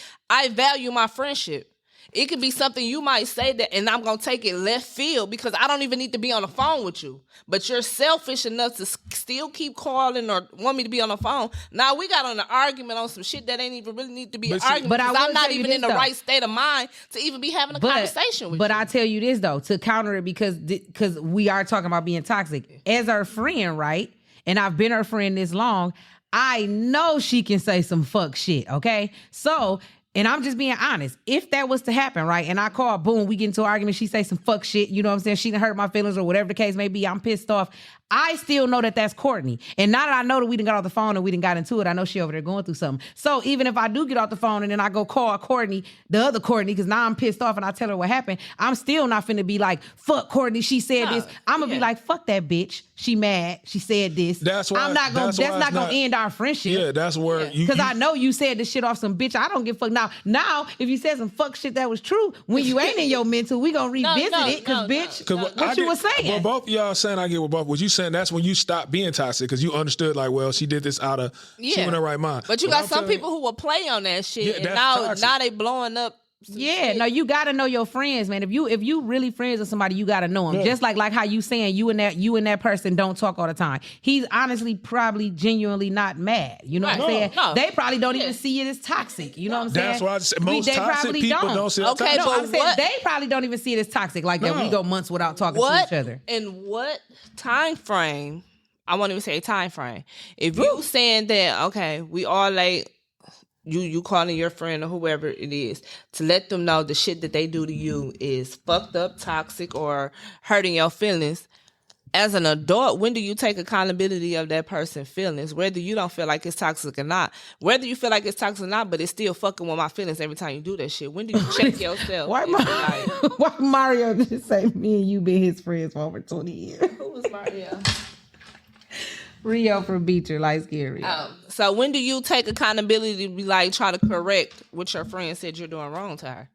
value my friendship. It could be something you might say that, and I'm gonna take it left field because I don't even need to be on the phone with you. But you're selfish enough to still keep calling or want me to be on the phone. Now we got on an argument on some shit that ain't even really need to be an argument. But I'm not even in the right state of mind to even be having a conversation with you.
But I tell you this though, to counter it because we are talking about being toxic as our friend, right? And I've been her friend this long. I know she can say some fuck shit. Okay, so. And I'm just being honest. If that was to happen, right, and I call, boom, we get into an argument, she say some fuck shit, you know what I'm saying? She done hurt my feelings or whatever the case may be, I'm pissed off. I still know that that's Courtney. And now that I know that we done got off the phone and we done got into it, I know she over there going through something. So even if I do get off the phone and then I go call Courtney, the other Courtney, because now I'm pissed off and I tell her what happened, I'm still not finna be like, fuck Courtney, she said this. I'm gonna be like, fuck that bitch. She mad. She said this.
That's why.
That's not gonna end our friendship.
Yeah, that's where you.
Because I know you said this shit off some bitch. I don't give a fuck. Now, if you said some fuck shit that was true, when you ain't in your mental, we gonna revisit it. Because bitch, what you was saying.
Well, both of y'all saying I get what both. What you saying? That's when you stop being toxic because you understood like, well, she did this out of she in her right mind.
But you got some people who will play on that shit, and now they blowing up.
No, you gotta know your friends, man. If you really friends with somebody, you gotta know them. Yeah. Just like how you saying you and that person don't talk all the time. He's honestly probably genuinely not mad. You know what I'm saying? No. They probably don't even see it as toxic. You know what I'm saying?
That's why I said most toxic people don't see it as toxic.
No, I'm saying they probably don't even see it as toxic like that. We go months without talking to each other.
In what time frame? I won't even say time frame. If you saying that, okay, we all like you calling your friend or whoever it is to let them know the shit that they do to you is fucked up, toxic, or hurting your feelings. As an adult, when do you take accountability of that person's feelings? Whether you don't feel like it's toxic or not. Whether you feel like it's toxic or not, but it's still fucking with my feelings every time you do that shit. When do you check yourself?
Why Mario just say me and you been his friends for over 20 years?
Who was Mario?
Rio from Beecher, light skin Rio.
So when do you take accountability to be like try to correct what your friend said you're doing wrong to her?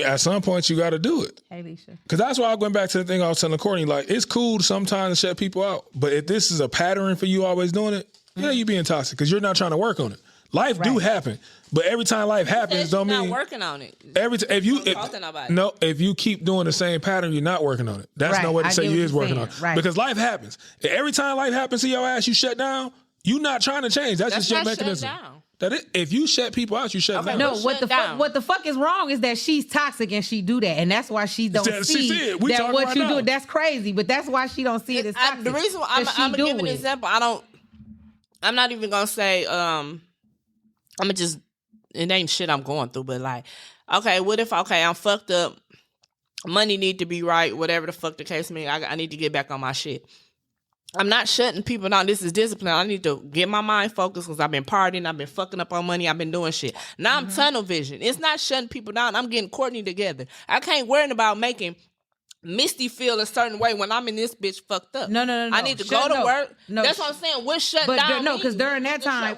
At some point you got to do it.
Hey, Alicia.
Because that's why I went back to the thing I was telling Courtney. Like, it's cool sometimes to shut people out, but if this is a pattern for you always doing it, you being toxic because you're not trying to work on it. Life do happen, but every time life happens, don't mean
not working on it.
If you keep doing the same pattern, you're not working on it. That's no way to say you is working on it. Right. Because life happens. Every time life happens to your ass, you shut down. You're not trying to change. That's just your mechanism. If you shut people out, you shut down.
No, what the fuck is wrong is that she's toxic and she do that, and that's why she don't see that what you do. That's crazy, but that's why she don't see it as toxic.
The reason why I'm gonna give an example. I'm not even gonna say. I'm gonna just. It ain't shit I'm going through, but like, okay, what if I'm fucked up. Money need to be right, whatever the fuck the case may be. I need to get back on my shit. I'm not shutting people down. This is discipline. I need to get my mind focused because I've been partying. I've been fucking up on money. I've been doing shit. Now I'm tunnel vision. It's not shutting people down. I'm getting Courtney together. I can't worry about making Mystie feel a certain way when I'm in this bitch fucked up.
No.
I need to go to work. No. That's what I'm saying. What shut down
No, because during that time,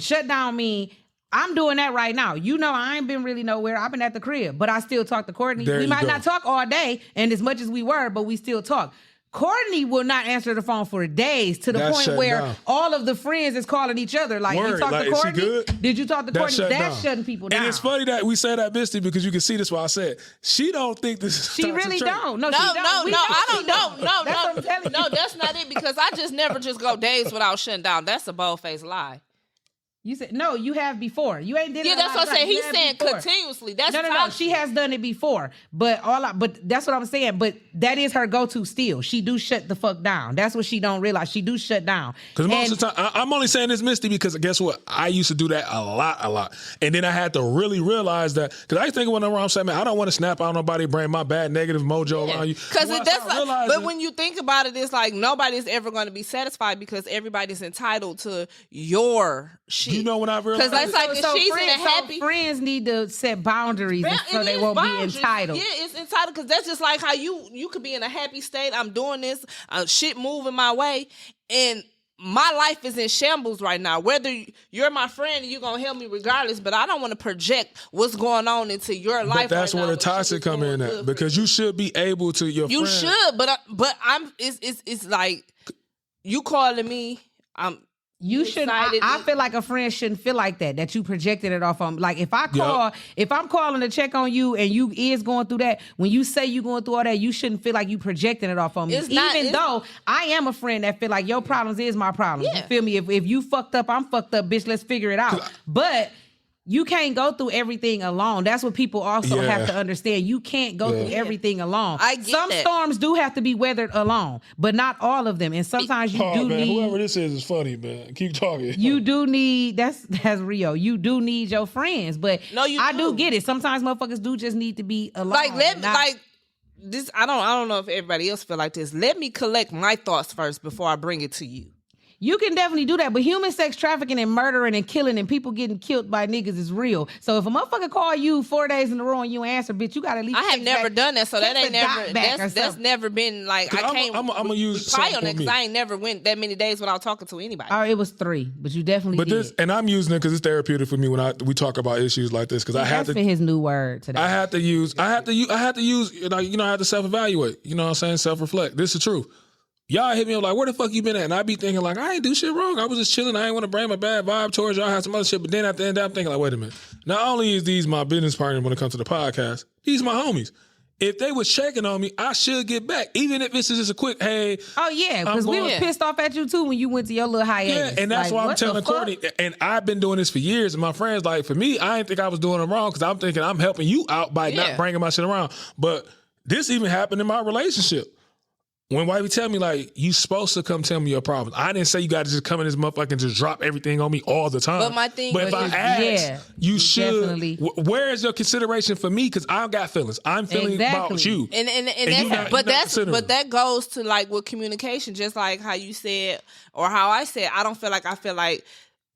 shut down mean I'm doing that right now. You know, I ain't been really nowhere. I've been at the crib, but I still talk to Courtney. We might not talk all day, and as much as we were, but we still talk. Courtney will not answer the phone for days to the point where all of the friends is calling each other. Like, you talk to Courtney? Did you talk to Courtney? That's shutting people down.
And it's funny that we say that, Mystie, because you can see this what I said. She don't think this is
She really don't. No,
I don't know. No, that's not it, because I just never just go days without shutting down. That's a bold-faced lie.
You said no. You have before. You ain't did it.
Yeah, that's what I'm saying. He's saying
before.
continuously. That's
no. She has done it before, but that's what I'm saying. But that is her go-to still. She do shut the fuck down. That's what she don't realize. She do shut down.
Because most of the time, I'm only saying this, Mystie, because guess what? I used to do that a lot, and then I had to really realize that because I think when I'm saying, man, I don't want to snap out nobody, bring my bad negative mojo around you.
Because but when you think about it, it's like nobody's ever going to be satisfied because everybody's entitled to your shit.
You know when I realized?
Because that's like if she's in a happy...
friends need to set boundaries so they won't be entitled.
Yeah, it's entitled because that's just like how you could be in a happy state. I'm doing this, shit moving my way, and my life is in shambles right now. Whether you're my friend and you're going to help me regardless, but I don't want to project what's going on into your life.
But that's
right
where
now,
the toxic come in at. Because you should be able to,
you should, but it's like you calling me,
you should. I feel like a friend shouldn't feel like that you projected it off on. Like if I'm calling to check on you and you is going through that, when you say you going through all that, you shouldn't feel like you projecting it off on me. Even though I am a friend that feel like your problems is my problems. Yeah. You feel me? If you fucked up, I'm fucked up, bitch. Let's figure it out. But you can't go through everything alone. That's what people also have to understand. You can't go through everything alone.
I get
Some storms do have to be weathered alone, but not all of them. And sometimes you do need...
Whoever this is funny, man. Keep talking.
You do need... That's Rio. You do need your friends, but I do get it. Sometimes motherfuckers do just need to be alone.
This. I don't know if everybody else feel like this. Let me collect my thoughts first before I bring it to you.
You can definitely do that, but human sex trafficking and murdering and killing and people getting killed by niggas is real. So if a motherfucker call you 4 days in a row and you answer, bitch, you gotta leave.
I have never done that, so that ain't never. That's never been like I can't.
I'm gonna use
probably on it because I ain't never went that many days without talking to anybody.
Oh, it was 3, but you definitely. But did.
And I'm using it because it's therapeutic for me when we talk about issues like this because I had to.
That's his new word today.
I had to use. I had to use. I had to self-evaluate. You know what I'm saying? Self-reflect. This is the truth. Y'all hit me up like, where the fuck you been at? And I be thinking like, I ain't do shit wrong. I was just chilling. I ain't want to bring my bad vibe towards y'all. I had some other shit. But then at the end, I'm thinking like, wait a minute. Not only is these my business partners when it comes to the podcast, these my homies. If they was checking on me, I should get back. Even if this is just a quick, hey.
Oh, yeah, because we was pissed off at you, too, when you went to your little hiatus.
Yeah, and that's why I'm telling Courtney. And I've been doing this for years. And my friends, like, for me, I didn't think I was doing it wrong because I'm thinking I'm helping you out by not bringing my shit around. But this even happened in my relationship. When wifey tell me, like, you supposed to come tell me your problems. I didn't say you got to just come in this motherfucker and just drop everything on me all the time.
But my thing
if I ask, you should. Definitely. Where is your consideration for me? Because I've got feelings. I'm feeling about you.
And that goes to, like, with communication, just like how you said, or how I said, I feel like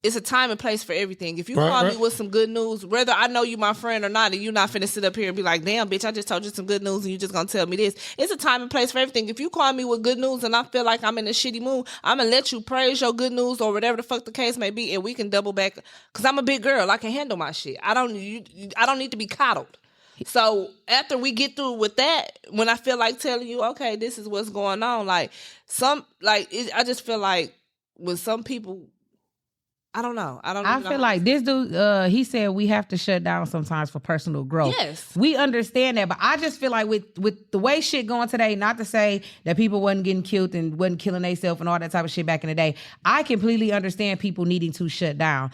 it's a time and place for everything. If you call me with some good news, whether I know you my friend or not, and you're not finna sit up here and be like, damn, bitch, I just told you some good news and you just gonna tell me this. It's a time and place for everything. If you call me with good news and I feel like I'm in a shitty mood, I'm gonna let you praise your good news or whatever the fuck the case may be, and we can double back. Because I'm a big girl. I can handle my shit. I don't need to be coddled. So after we get through with that, when I feel like telling you, okay, this is what's going on, I just feel like with some people, I don't know. I
feel like this dude, he said we have to shut down sometimes for personal growth.
Yes.
We understand that, but I just feel like with the way shit going today, not to say that people wasn't getting killed and wasn't killing themselves and all that type of shit back in the day, I completely understand people needing to shut down.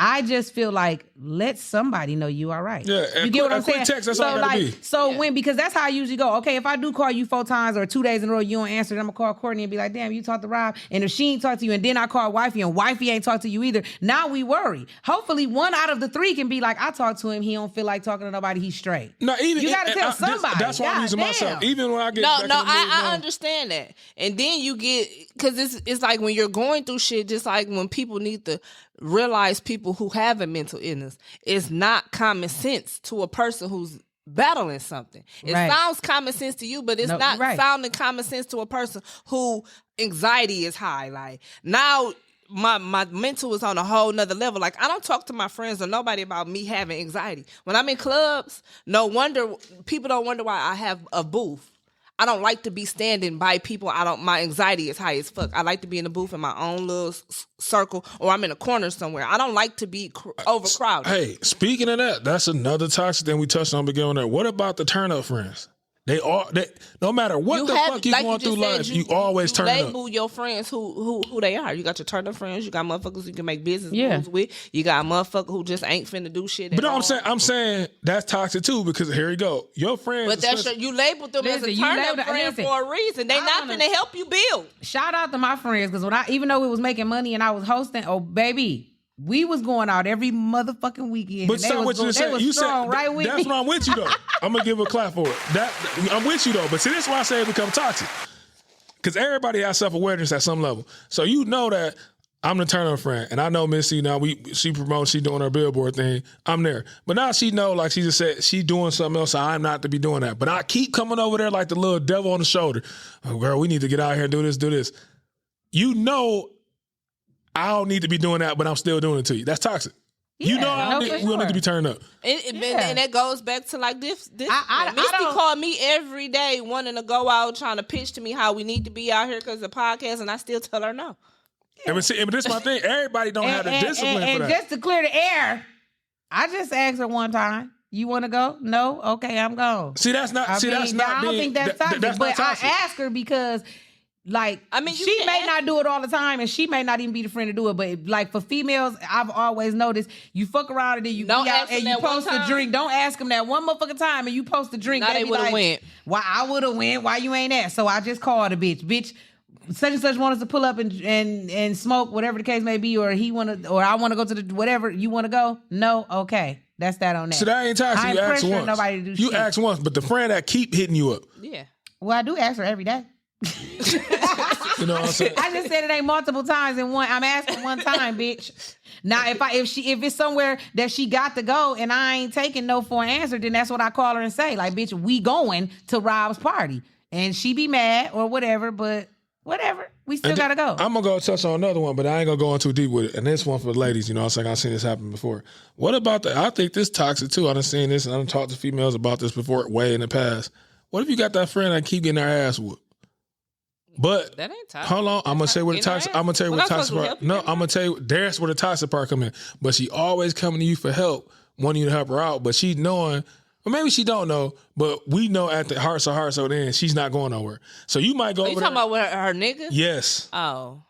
I just feel like let somebody know you all right.
Yeah,
you get what I'm saying?
Text, that's all it gotta be.
So because that's how I usually go. Okay, if I do call you 4 times or 2 days in a row, you don't answer, then I'm gonna call Courtney and be like, damn, you talked to Rob. And if she ain't talked to you, and then I call wifey and wifey ain't talked to you either, now we worry. Hopefully 1 out of the 3 can be like, I talked to him, he don't feel like talking to nobody, he's straight.
No, even
you gotta tell somebody.
That's why I'm using myself. Even when I get
I understand that. And then you get, because it's like when you're going through shit, just like when people need to realize people who have a mental illness, it's not common sense to a person who's battling something. It sounds common sense to you, but it's not sounding common sense to a person who anxiety is high. Like now my mental is on a whole nother level. Like I don't talk to my friends or nobody about me having anxiety. When I'm in clubs, no wonder people don't wonder why I have a booth. I don't like to be standing by people. My anxiety is high as fuck. I like to be in the booth in my own little circle, or I'm in a corner somewhere. I don't like to be overcrowded.
Hey, speaking of that, that's another toxic thing we touched on beginning there. What about the turn up friends? No matter what fuck you going through life, you always turn up.
You label your friends who they are. You got your turn up friends. You got motherfuckers you can make business moves with. You got a motherfucker who just ain't finna do shit.
But I'm saying that's toxic too, because here you go. Your friends.
But you labeled them as a turn up friend for a reason. They not finna help you build.
Shout out to my friends, because even though we was making money and I was hosting, oh baby, we was going out every motherfucking weekend.
But stop what you said. You said
right with
that's
me.
what I'm with you though. I'm gonna give a clap for it. I'm with you though. But see, this is why I say it become toxic. Because everybody has self-awareness at some level. So you know that I'm the turn-up friend, and I know Mystie now. She promotes, she doing her billboard thing. I'm there, but now she know, like she just said, she doing something else. So I'm not to be doing that. But I keep coming over there like the little devil on the shoulder. Oh, girl, we need to get out here and do this. You know, I don't need to be doing that, but I'm still doing it to you. That's toxic. Yeah, you know, we don't need to be turned up.
And that goes back to like this. Mystie called me every day wanting to go out, trying to pitch to me how we need to be out here because of the podcast, and I still tell her no.
Yeah. But this is my thing. Everybody don't have the discipline for that.
And just to clear the air, I just asked her one time, you want to go? No? Okay, I'm gone.
That's not. I
don't think that's toxic. But I asked her because, like, she may not do it all the time, and she may not even be the friend to do it. But like for females, I've always noticed you fuck around and then you
don't
be out and you post a drink. Don't ask them that one motherfucking time, and you post a drink.
Now they would have went.
Why I would have went? Why you ain't at? So I just called a bitch. Such and such want us to pull up and smoke, whatever the case may be, or I want to go to the whatever you want to go. No, okay, that's that on that.
So that ain't toxic. You ask once.
Nobody to do
you
shit.
Ask once, but the friend that keep hitting you up.
Yeah.
Well, I do ask her every day.
You know what I'm saying?
I just said it ain't multiple times in one. I'm asking one time, bitch. Now, if it's somewhere that she got to go and I ain't taking no for an answer, then that's what I call her and say, like, bitch, we going to Rob's party, and she be mad or whatever, but. Whatever. We still gotta go.
I'm gonna go touch on another one, but I ain't gonna go in too deep with it. And this one for the ladies, you know what I'm saying? I've seen this happen before. What about I think this toxic too. I done seen this and I done talked to females about this before way in the past. What if you got that friend that keep getting their ass whooped? But
that ain't toxic.
Hold on, I'm gonna say where the toxic. I'm gonna tell you where the toxic part. No, I'm gonna tell you there's where the toxic part come in. But she always coming to you for help, wanting you to help her out. But she knowing. Well, maybe she don't know, but we know at the hearts of hearts, so then she's not going nowhere. So you might go over there.
You talking about her nigga?
Yes.
Oh.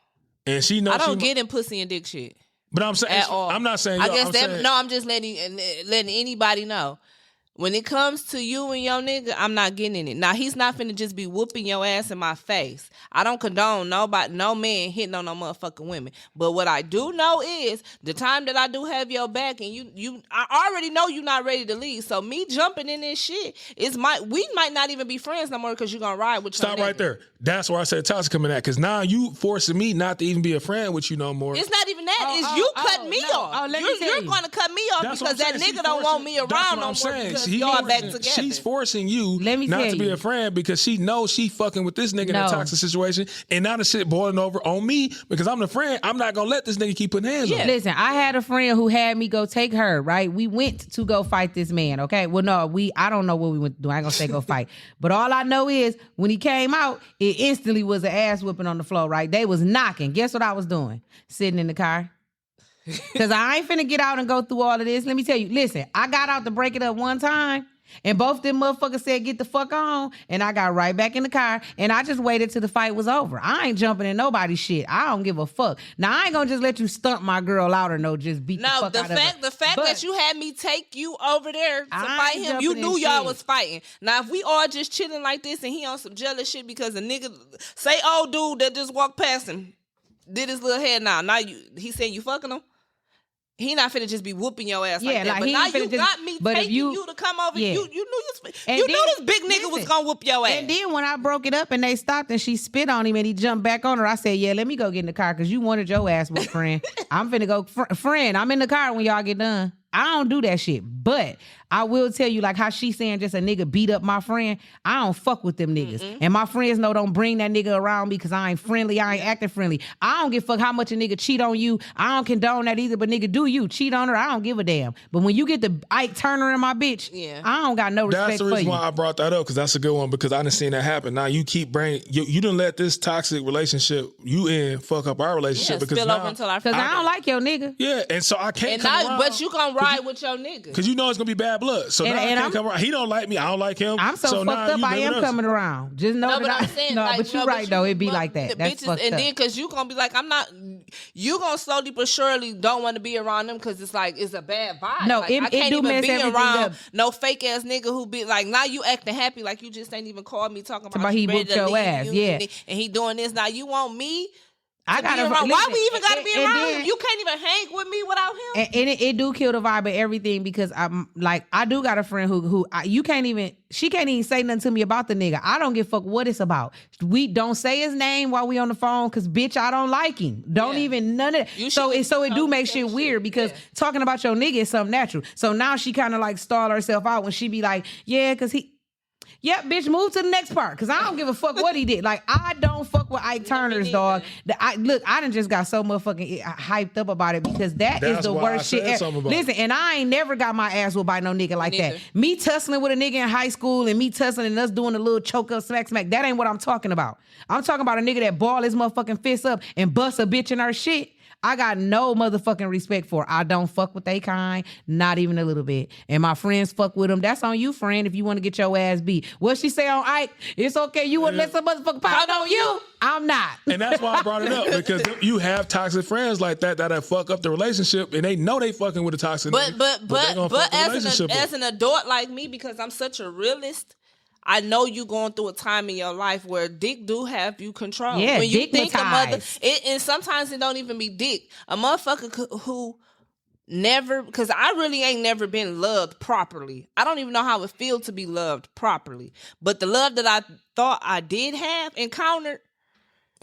And she knows.
I don't get in pussy and dick shit.
But I'm saying,
at all.
I'm not saying.
I guess I'm just letting anybody know. When it comes to you and your nigga, I'm not getting in it. Now, he's not finna just be whooping your ass in my face. I don't condone no man hitting on no motherfucking women. But what I do know is the time that I do have your back and I already know you're not ready to leave. So me jumping in this shit, we might not even be friends no more because you're gonna ride with your nigga.
Stop right there. That's where I said toxic coming at, because now you forcing me not to even be a friend with you no more.
It's not even that. It's you cutting me off. You're going to cut me off because that nigga don't want me around no more because y'all back together.
She's forcing you not to be a friend because she knows she fucking with this nigga in a toxic situation, and now the shit boiling over on me because I'm the friend. I'm not going to let this nigga keep putting hands on her.
Listen, I had a friend who had me go take her, right? We went to go fight this man, okay? Well, no, I don't know what we went to do. I ain't going to say go fight. But all I know is when he came out, it instantly was an ass whipping on the floor, right? They was knocking. Guess what I was doing? Sitting in the car. Because I ain't finna get out and go through all of this. Let me tell you, listen, I got out to break it up one time, and both them motherfuckers said, get the fuck on, and I got right back in the car, and I just waited till the fight was over. I ain't jumping in nobody's shit. I don't give a fuck. Now, I ain't gonna just let you stump my girl out or just beat the fuck out of her.
The fact that you had me take you over there to fight him, you knew y'all was fighting. Now, if we all just chilling like this and he on some jealous shit because a nigga, say old dude that just walked past him, did his little head now he saying you fucking him? He not finna just be whooping your ass like that. Like, but now you got me taking you to come over. You knew this big nigga was gonna whoop your ass.
And then when I broke it up and they stopped and she spit on him and he jumped back on her, I said, yeah, let me go get in the car because you wanted your ass whooped, friend. I'm finna go, friend, I'm in the car when y'all get done. I don't do that shit. But I will tell you, like how she saying just a nigga beat up my friend, I don't fuck with them niggas. Mm-mm. And my friends know don't bring that nigga around me because I ain't friendly, I ain't acting friendly. I don't give a fuck how much a nigga cheat on you. I don't condone that either, but nigga, do you cheat on her? I don't give a damn. But when you get the Ike Turner in my bitch, I don't got no respect for you.
That's the reason why I brought that up, because that's a good one, because I done seen that happen. Now you keep bringing, you done let this toxic relationship you in fuck up our relationship because
spill over until
because I don't like your nigga.
Yeah, and so I can't come around.
But you gonna ride with your nigga.
Because you know it's going to be bad blood. So now I can't come around. He don't like me. I don't like him.
I'm so fucked up. I am coming around. Just know that
I'm saying,
no, but you're right, though. It'd be like that. That's fucked up.
And then because you going to be like, I'm not, you going to slowly but surely don't want to be around them because it's like, it's a bad vibe.
No,
like,
I can't even be around
no fake ass nigga who be like, now you acting happy like you just ain't even called me talking about
he whooped your ass. Yeah.
And he doing this. Now you want me?
I gotta
around. Why we even gotta be around him? You can't even hang with me without him.
And it do kill the vibe of everything because I'm like, I do got a friend who you can't even, she can't even say nothing to me about the nigga. I don't give a fuck what it's about. We don't say his name while we on the phone because bitch, I don't like him. Don't even none of that. So it do make shit weird because talking about your nigga is something natural. So now she kind of like stall herself out when she be like, yeah, because he. Yep, bitch, move to the next part. Because I don't give a fuck what he did. Like, I don't fuck with Ike Turner's, dog. I done just got so motherfucking hyped up about it because that's is the worst shit ever. Listen, and I ain't never got my ass whooped by no nigga like that. Me tussling with a nigga in high school and me tussling and us doing a little choke up, smack, that ain't what I'm talking about. I'm talking about a nigga that ball his motherfucking fist up and bust a bitch in her shit. I got no motherfucking respect for it. I don't fuck with they kind, not even a little bit. And my friends fuck with them. That's on you, friend, if you want to get your ass beat. What she say on Ike? It's okay. You wouldn't let some motherfucker pop on you. I'm not.
And that's why I brought it up because you have toxic friends like that fuck up the relationship and they know they fucking with a toxic.
But as an adult like me, because I'm such a realist, I know you going through a time in your life where dick do have you controlled.
Yeah,
when you think a mother,
and
sometimes it don't even be dick. A motherfucker who never, because I really ain't never been loved properly. I don't even know how it feels to be loved properly. But the love that I thought I did have encountered.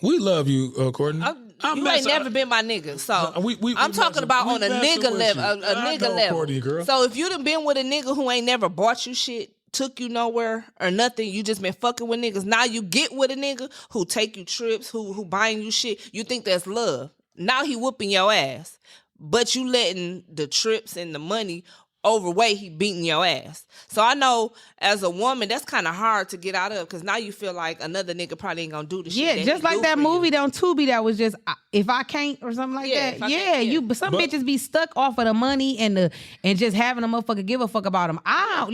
We love you, Courtney.
You ain't never been my nigga, so I'm talking about on a nigga level. A nigga level.
Courtney, girl.
So if you done been with a nigga who ain't never bought you shit, took you nowhere or nothing, you just been fucking with niggas. Now you get with a nigga who take you trips, who buying you shit. You think that's love. Now he whooping your ass, but you letting the trips and the money overweigh he beating your ass. So I know as a woman that's kind of hard to get out of because now you feel like another nigga probably ain't gonna do the shit.
Yeah, just like that movie on Tubi that was just if I can't or something like that. Some bitches be stuck off of the money and just having a motherfucker give a fuck about them. I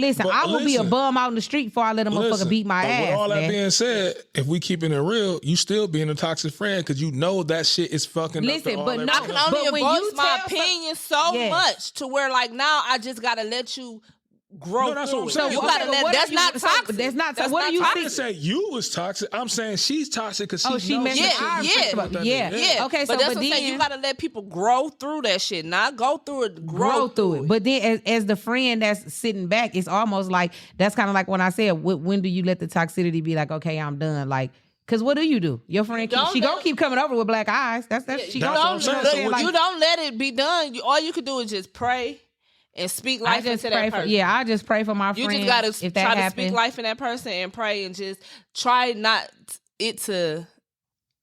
will be a bum out in the street before I let a motherfucker beat my ass.
With all that being said, if we keeping it real, you still being a toxic friend because you know that shit is fucking.
Listen, but I can only voice my opinion so much to where like now I just gotta let you grow.
No, that's what I'm saying.
You gotta let. That's not toxic.
That's not toxic. What do you
think? I didn't say you was toxic. I'm saying she's toxic because she knows.
Yeah. Okay,
but that's what I'm saying. You gotta let people grow through that shit. Not go through it. Grow through it.
But then, as the friend that's sitting back, it's almost like that's kind of like when I said, when do you let the toxicity be like, okay, I'm done, like. Cause what do? Your friend gonna keep coming over with black eyes. You don't
let it be done. All you can do is just pray and speak life into that person.
I just pray for my friend.
You just gotta try to speak life in that person and pray and just try not it to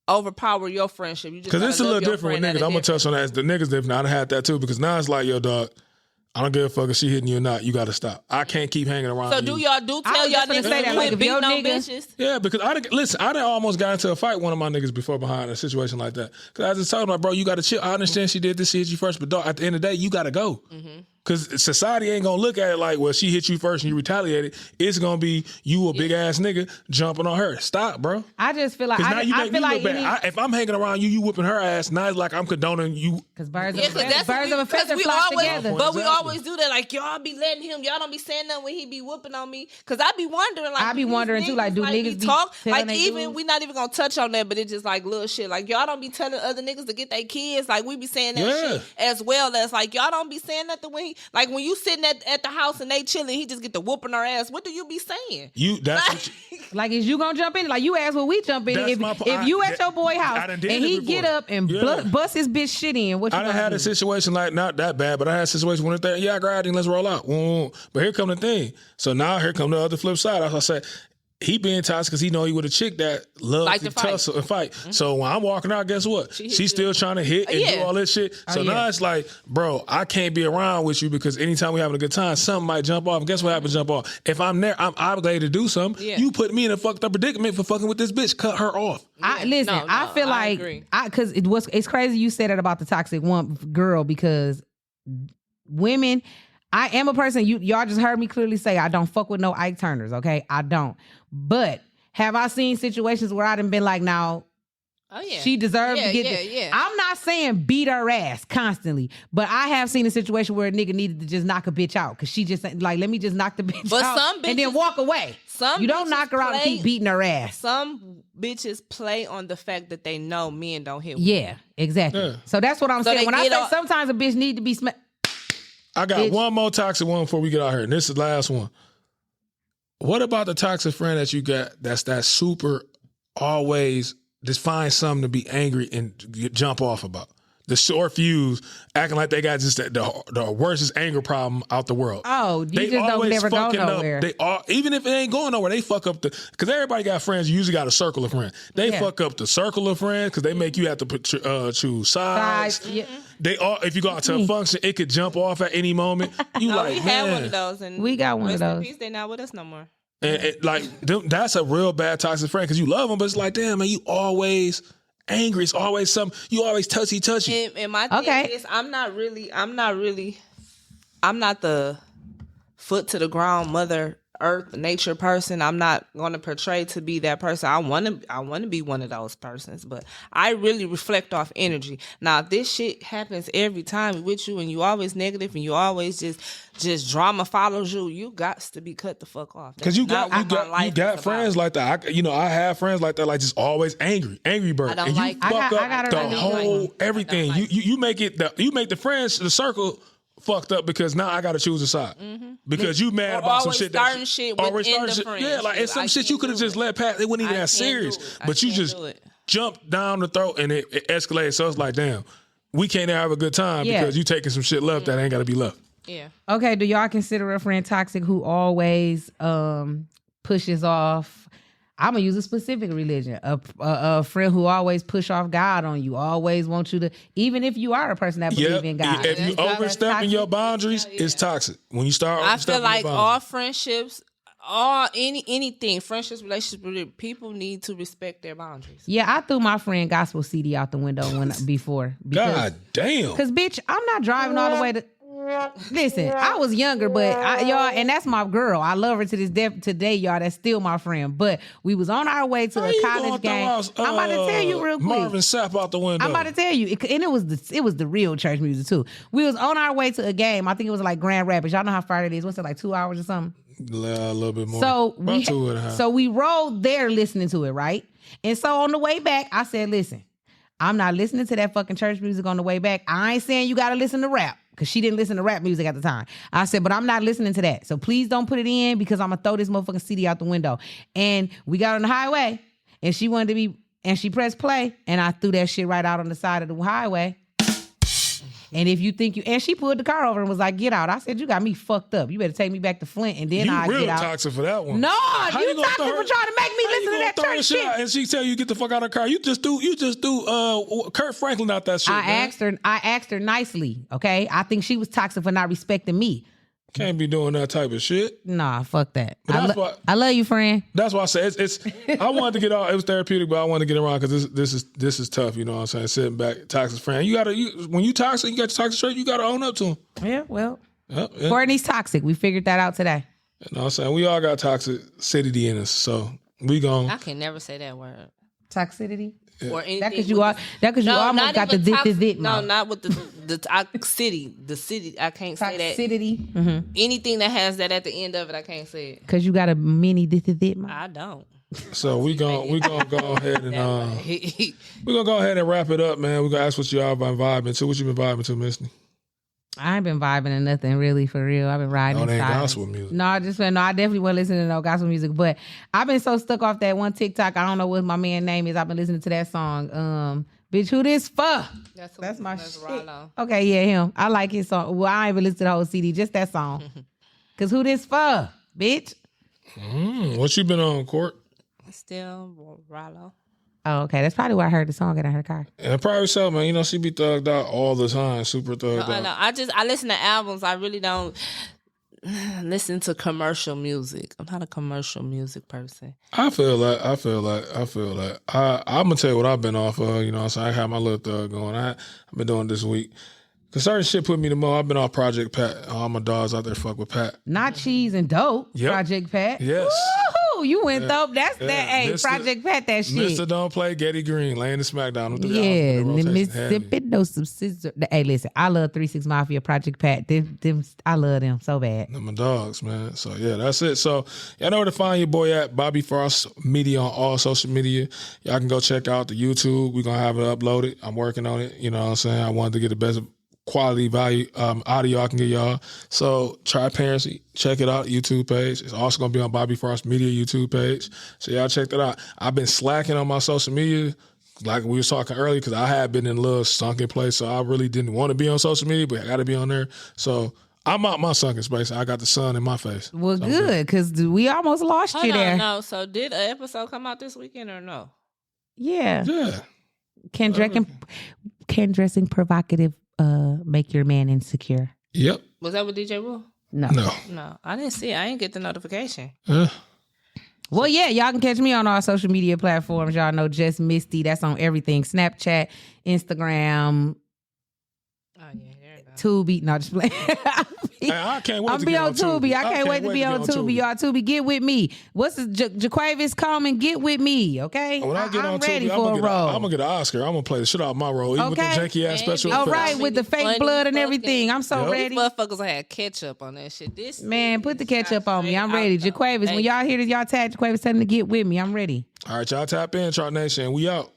overpower your friendship.
Because it's a little different with niggas. I'm gonna touch on that. The niggas different. I done had that too because now it's like, yo, dog. I don't give a fuck if she hitting you or not. You gotta stop. I can't keep hanging around.
So do y'all tell y'all niggas
say that like beating on bitches?
Yeah, because I done almost got into a fight with one of my niggas before behind a situation like that. Because I was just talking about, bro, you gotta chill. I understand she did this, she hit you first, but dog, at the end of the day, you gotta go. Because society ain't gonna look at it like, well, she hit you first and you retaliated. It's gonna be you a big ass nigga jumping on her. Stop, bro.
I just feel like
if I'm hanging around you, you whooping her ass. Now it's like I'm condoning you.
Because birds of a feather flock together.
But we always do that. Like y'all be letting him. Y'all don't be saying nothing when he be whooping on me. Because I be wondering. Like
I be wondering too. Like do niggas be
talk? Like even we not even gonna touch on that. But it's just like little shit. Like y'all don't be telling other niggas to get their kids. Like we be saying that shit as well as like y'all don't be saying nothing when he. Like when you sitting at the house and they chilling, he just get to whooping our ass. What do you be saying?
Like is you gonna jump in? Like you ask when we jump in. If you at your boy house and he get up and bust his bitch shit in, what you
I done had a situation like not that bad, but I had a situation when it's there. Yeah, I grabbed him. Let's roll out. But here come the thing. So now here come the other flip side. As I said. He being toxic because he know he with a chick that loves like to tussle and fight. So when I'm walking out, guess what? She's still trying to hit and do all this shit. So now it's like, bro, I can't be around with you because anytime we having a good time, something might jump off. And guess what happens? Jump off. If I'm there, I'm obligated to do something. Yeah. You put me in a fucked up predicament for fucking with this bitch. Cut her off.
I feel like because it's crazy you said that about the toxic one girl because women, I am a person, y'all just heard me clearly say I don't fuck with no Ike Turners, okay? I don't. But have I seen situations where I done been like, now, she deserved to get this.
Yeah.
I'm not saying beat her ass constantly, but I have seen a situation where a nigga needed to just knock a bitch out because she just like, let me just knock the bitch out
some bitches,
and then walk away. You don't knock her out and keep beating her ass.
Some bitches play on the fact that they know men don't hit women.
Yeah, exactly. Yeah. So that's what I'm saying. When I say sometimes a bitch need to be
I got one more toxic one before we get out here, and this is the last one. What about the toxic friend that you got that's that super always just find something to be angry and jump off about? The short fuse, acting like they got just the worstest anger problem out the world.
Oh, you just don't never go nowhere.
Even if it ain't going nowhere, they fuck up because everybody got friends. You usually got a circle of friends. They fuck up the circle of friends because they make you have to choose sides. Yeah. They all, if you go out to a function, it could jump off at any moment. You
we had one of those, and
we got one of those.
They're not with us no more.
And that's a real bad toxic friend because you love them, but it's like, damn man, you always angry. It's always something. You always touchy.
And my thing is, I'm not the foot to the ground, Mother Earth, nature person. I'm not going to portray to be that person. I want to be one of those persons, but I really reflect off energy. Now, if this shit happens every time with you, and you always negative, and you always just drama follows you, you got to be cut the fuck off.
Because you got friends like that. I have friends like that, like just always angry bird.
I don't like.
Fuck up the whole everything. You make the friends, the circle, fucked up because now I got to choose a side because you mad about some shit.
Starting shit within the friends.
Yeah, like it's some shit you could have just let pass. It wasn't even that serious, but you just jumped down the throat and it escalated. So it's like, damn, we can't have a good time because you taking some shit left that ain't got to be left.
Yeah.
Okay. Do y'all consider a friend toxic who always pushes off? I'm gonna use a specific religion. A friend who always push off God on you, always want you to, even if you are a person that believes in God.
If you overstepping your boundaries, it's toxic. When you start,
I feel like all friendships, anything, friendships, relationships, people need to respect their boundaries.
Yeah, I threw my friend gospel CD out the window before.
God damn.
Because bitch, I'm not driving all the way to. Listen, I was younger, but y'all, and that's my girl. I love her to this today, y'all. That's still my friend. But we was on our way to a college game. I'm about to tell you real quick.
Marvin Sapp out the window.
I'm about to tell you, and it was the real church music too. We was on our way to a game. I think it was like Grand Rapids. Y'all know how far it is. What's it, like 2 hours or something?
A little bit more.
So we rode there listening to it, right? And so on the way back, I said, listen, I'm not listening to that fucking church music on the way back. I ain't saying you got to listen to rap. Because she didn't listen to rap music at the time. I said, but I'm not listening to that. So please don't put it in because I'm going to throw this motherfucking CD out the window. And we got on the highway and she wanted to be, and she pressed play and I threw that shit right out on the side of the highway. And if you think and she pulled the car over and was like, get out. I said, you got me fucked up. You better take me back to Flint and then I'll get out.
You real toxic for that one.
No, you toxic for trying to make me listen to that church shit.
And she tell you get the fuck out of the car. You just do Kurt Franklin out that shit.
I asked her nicely, okay? I think she was toxic for not respecting me.
Can't be doing that type of shit.
Nah, fuck that. I love you, friend.
That's why I say it's I wanted to get out. It was therapeutic, but I wanted to get around because this is tough. You know what I'm saying? Sitting back, toxic friend. When you toxic, you got your toxic trait. You got to own up to him.
Yeah, well, Courtney's toxic. We figured that out today.
You know what I'm saying? We all got toxicity in us, so we gon'.
I can never say that word.
Toxicity.
Yeah.
Or anything.
That because you almost got the zit.
No, not with the toxicity. The city, I can't say that.
Toxicity. Mm-hmm.
Anything that has that at the end of it, I can't say it.
Because you got a mini zit.
I don't.
So we gonna go ahead and we gonna go ahead and wrap it up, man. We gonna ask what y'all been vibing to. What you been vibing to, Mystie?
I ain't been vibing to nothing really, for real. I've been riding.
No, they ain't gospel music.
No, I definitely wasn't listening to no gospel music. But I've been so stuck off that one TikTok. I don't know what my man's name is. I've been listening to that song. Bitch, who this for? That's my shit. Rollo. Okay, yeah, him. I like his song. Well, I ain't even listened to the whole CD, just that song. Cause who this for, bitch?
What you been on, Court?
Still Rollo.
Oh, okay. That's probably why I heard the song in her car.
And probably so, man. You know, she be thugged out all the time. Super thugged out.
No, I listen to albums. I really don't listen to commercial music. I'm not a commercial music person.
I feel like I'm gonna tell you what I've been off of. You know what I'm saying? I had my little thug going. I've been doing this week. Cause certain shit put me to mo. I've been off Project Pat. All my dogs out there fuck with Pat.
Not cheese and dope. Yep. Project Pat.
Yes.
Woo-hoo, you went dope. That's that. Hey, Project Pat, that shit.
Mr. Don't Play, Getty Green, laying the smackdown with the
Mississippi, no subsistence. Hey, listen, I love 3-6 Mafia, Project Pat. Them, I love them so bad.
Them my dogs, man. So yeah, that's it. So y'all know where to find your boy at. Bobby Frost Media on all social media. Y'all can go check out the YouTube. We're gonna have it uploaded. I'm working on it. You know what I'm saying? I wanted to get the best quality value audio I can get y'all. So Triparency, check it out, YouTube page. It's also gonna be on Bobby Frost Media YouTube page. So y'all check that out. I've been slacking on my social media, like we was talking earlier, because I had been in a little sunken place. So I really didn't want to be on social media, but I got to be on there. So I'm out my sunken space. I got the sun in my face.
Well,
so
good, because we almost lost you there.
No, so did an episode come out this weekend or no?
Yeah.
Yeah.
Can dressing provocative make your man insecure?
Yep.
Was that with DJ Will?
No,
I didn't see it. I didn't get the notification.
Well, yeah, y'all can catch me on all social media platforms. Y'all know just Mystie. That's on everything: Snapchat, Instagram, Tubi. No, just playing.
I can't wait
I'm
to
be
get
on Tubi. I can't wait to be on Tubi. Y'all, Tubi, get with me. What's the Jaquavis Coleman? Get with me, okay?
When I get on
ready
Tubi,
for a role.
I'm gonna get an Oscar. I'm gonna play the shit out of my role, even with the janky ass special.
All right, with the fake blood and everything. I'm so ready.
These motherfuckers had ketchup on that shit. This
man, put the ketchup on me. I'm ready. Jaquavis, when y'all hear this, y'all tag Jaquavis, tell him to get with me. I'm ready.
All right, y'all tap in, Chart Nation. We out.